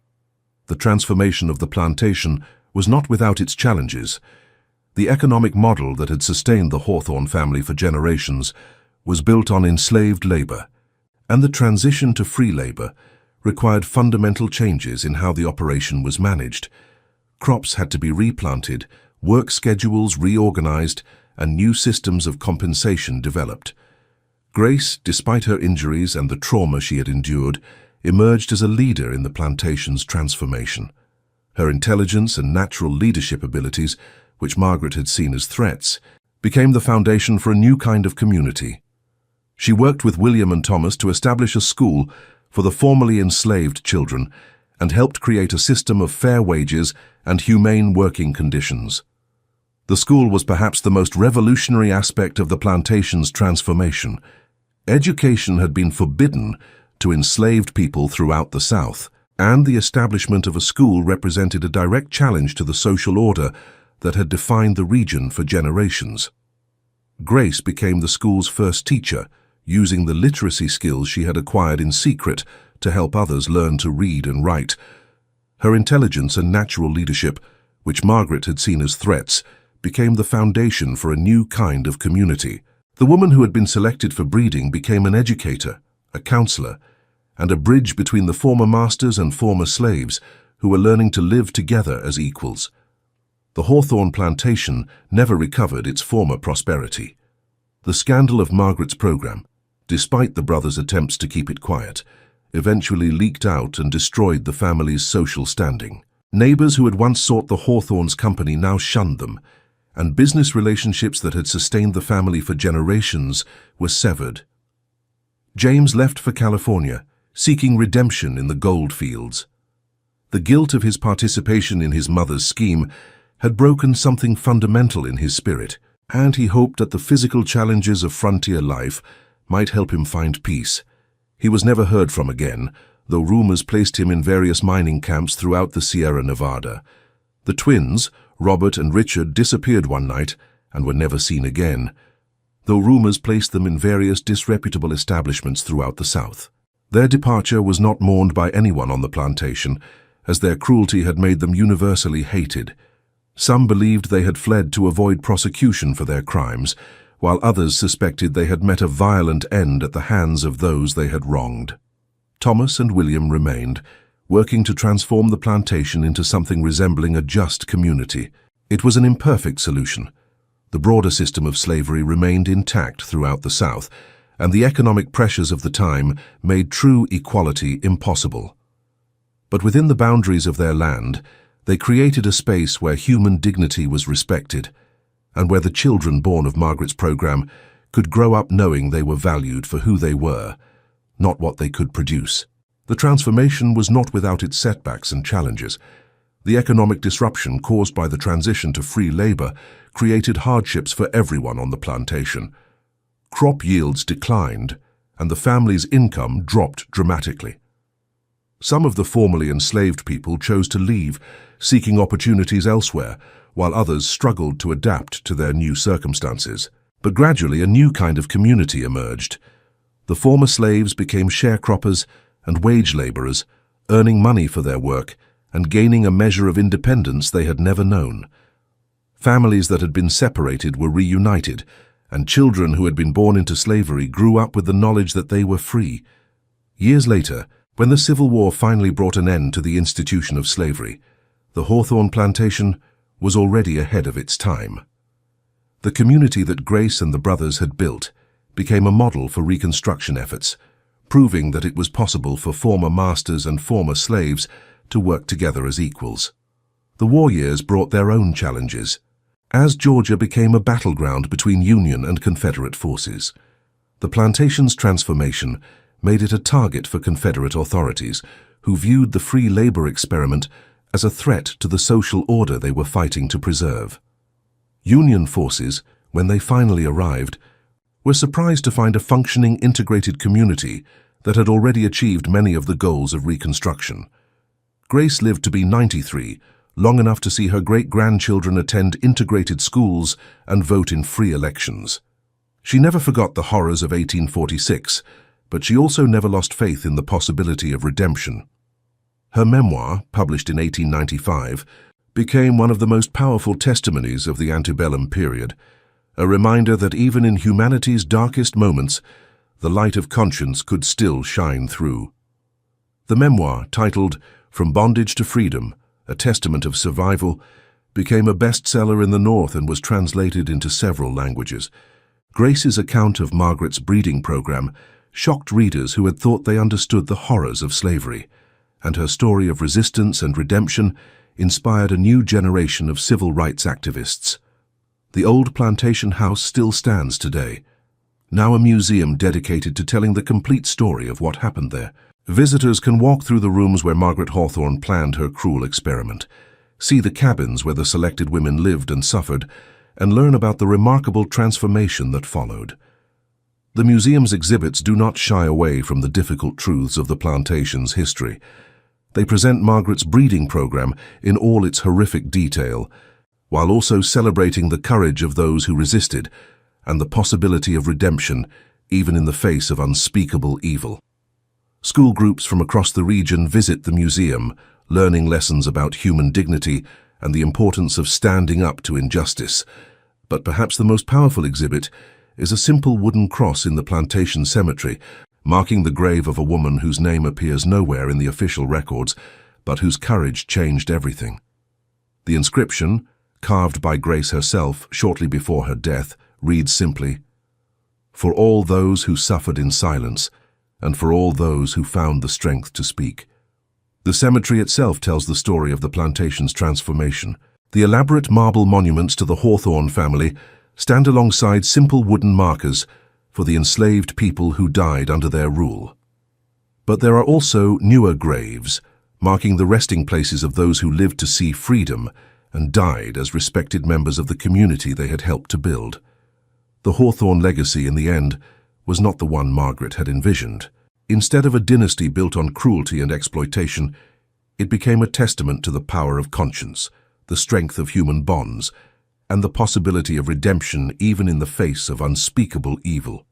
The transformation of the plantation was not without its challenges. The economic model that had sustained the Hawthorne family for generations was built on enslaved labor, and the transition to free labor required fundamental changes in how the operation was managed. Crops had to be replanted, work schedules reorganized, and new systems of compensation developed. Grace, despite her injuries and the trauma she had endured, emerged as a leader in the plantation's transformation. Her intelligence and natural leadership abilities, which Margaret had seen as threats, became the foundation for a new kind of community. She worked with William and Thomas to establish a school for the formerly enslaved children and helped create a system of fair wages and humane working conditions. The school was perhaps the most revolutionary aspect of the plantation's transformation. Education had been forbidden to enslaved people throughout the South, and the establishment of a school represented a direct challenge to the social order that had defined the region for generations. Grace became the school's first teacher, using the literacy skills she had acquired in secret to help others learn to read and write. Her intelligence and natural leadership, which Margaret had seen as threats, became the foundation for a new kind of community. The woman who had been selected for breeding became an educator, a counselor, and a bridge between the former masters and former slaves who were learning to live together as equals. The Hawthorne plantation never recovered its former prosperity. The scandal of Margaret's program, despite the brothers' attempts to keep it quiet, eventually leaked out and destroyed the family's social standing. Neighbors who had once sought the Hawthornes' company now shunned them, and business relationships that had sustained the family for generations were severed. James left for California, seeking redemption in the gold fields. The guilt of his participation in his mother's scheme had broken something fundamental in his spirit, and he hoped that the physical challenges of frontier life might help him find peace. He was never heard from again, though rumors placed him in various mining camps throughout the Sierra Nevada. The twins, Robert and Richard, disappeared one night and were never seen again. though rumors placed them in various disreputable establishments throughout the South. Their departure was not mourned by anyone on the plantation, as their cruelty had made them universally hated. Some believed they had fled to avoid prosecution for their crimes, while others suspected they had met a violent end at the hands of those they had wronged. Thomas and William remained, working to transform the plantation into something resembling a just community. It was an imperfect solution. The broader system of slavery remained intact throughout the South, and the economic pressures of the time made true equality impossible. But within the boundaries of their land, they created a space where human dignity was respected, and where the children born of Margaret's program could grow up knowing they were valued for who they were, not what they could produce. The transformation was not without its setbacks and challenges. The economic disruption caused by the transition to free labor created hardships for everyone on the plantation. Crop yields declined, and the family's income dropped dramatically. Some of the formerly enslaved people chose to leave, seeking opportunities elsewhere, while others struggled to adapt to their new circumstances. But gradually a new kind of community emerged. The former slaves became sharecroppers and wage laborers, earning money for their work and gaining a measure of independence they had never known. Families that had been separated were reunited, and children who had been born into slavery grew up with the knowledge that they were free. Years later, when the Civil War finally brought an end to the institution of slavery, the Hawthorne plantation was already ahead of its time. The community that Grace and the brothers had built became a model for Reconstruction efforts, proving that it was possible for former masters and former slaves to work together as equals. The war years brought their own challenges, as Georgia became a battleground between Union and Confederate forces. The plantation's transformation made it a target for Confederate authorities, who viewed the free labor experiment as a threat to the social order they were fighting to preserve. Union forces, when they finally arrived, were surprised to find a functioning, integrated community that had already achieved many of the goals of Reconstruction. Grace lived to be 93, long enough to see her great-grandchildren attend integrated schools and vote in free elections. She never forgot the horrors of 1846, but she also never lost faith in the possibility of redemption. Her memoir, published in 1895, became one of the most powerful testimonies of the antebellum period, a reminder that even in humanity's darkest moments, the light of conscience could still shine through. The memoir, titled From Bondage to Freedom, A Testament of Survival, became a bestseller in the North and was translated into several languages. Grace's account of Margaret's breeding program shocked readers who had thought they understood the horrors of slavery, and her story of resistance and redemption inspired a new generation of civil rights activists. The old plantation house still stands today, now a museum dedicated to telling the complete story of what happened there. Visitors can walk through the rooms where Margaret Hawthorne planned her cruel experiment, see the cabins where the selected women lived and suffered, and learn about the remarkable transformation that followed. The museum's exhibits do not shy away from the difficult truths of the plantation's history. They present Margaret's breeding program in all its horrific detail, while also celebrating the courage of those who resisted and the possibility of redemption even in the face of unspeakable evil. School groups from across the region visit the museum, learning lessons about human dignity and the importance of standing up to injustice. But perhaps the most powerful exhibit is a simple wooden cross in the plantation cemetery, marking the grave of a woman whose name appears nowhere in the official records, but whose courage changed everything. The inscription, carved by Grace herself shortly before her death, reads simply, "For all those who suffered in silence, and for all those who found the strength to speak." The cemetery itself tells the story of the plantation's transformation. The elaborate marble monuments to the Hawthorne family stand alongside simple wooden markers for the enslaved people who died under their rule. But there are also newer graves, marking the resting places of those who lived to see freedom and died as respected members of the community they had helped to build. The Hawthorne legacy, in the end, was not the one Margaret had envisioned. Instead of a dynasty built on cruelty and exploitation, it became a testament to the power of conscience, the strength of human bonds, and the possibility of redemption even in the face of unspeakable evil.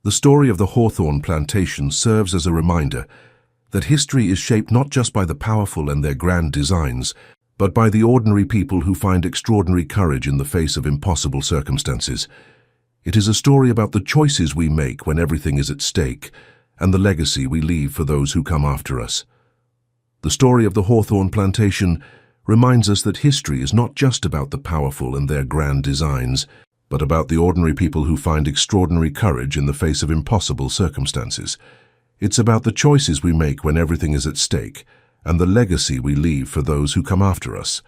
The story of the Hawthorne plantation serves as a reminder that history is shaped not just by the powerful and their grand designs, but by the ordinary people who find extraordinary courage in the face of impossible circumstances. It is a story about the choices we make when everything is at stake, and the legacy we leave for those who come after us. The story of the Hawthorne plantation reminds us that history is not just about the powerful and their grand designs, but about the ordinary people who find extraordinary courage in the face of impossible circumstances. It's about the choices we make when everything is at stake, and the legacy we leave for those who come after us.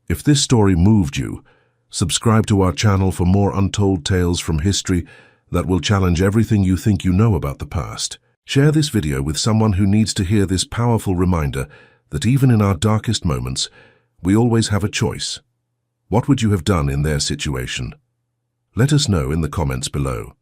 If this story moved you, subscribe to our channel for more untold tales from history that will challenge everything you think you know about the past. Share this video with someone who needs to hear this powerful reminder that even in our darkest moments, we always have a choice. What would you have done in their situation? Let us know in the comments below.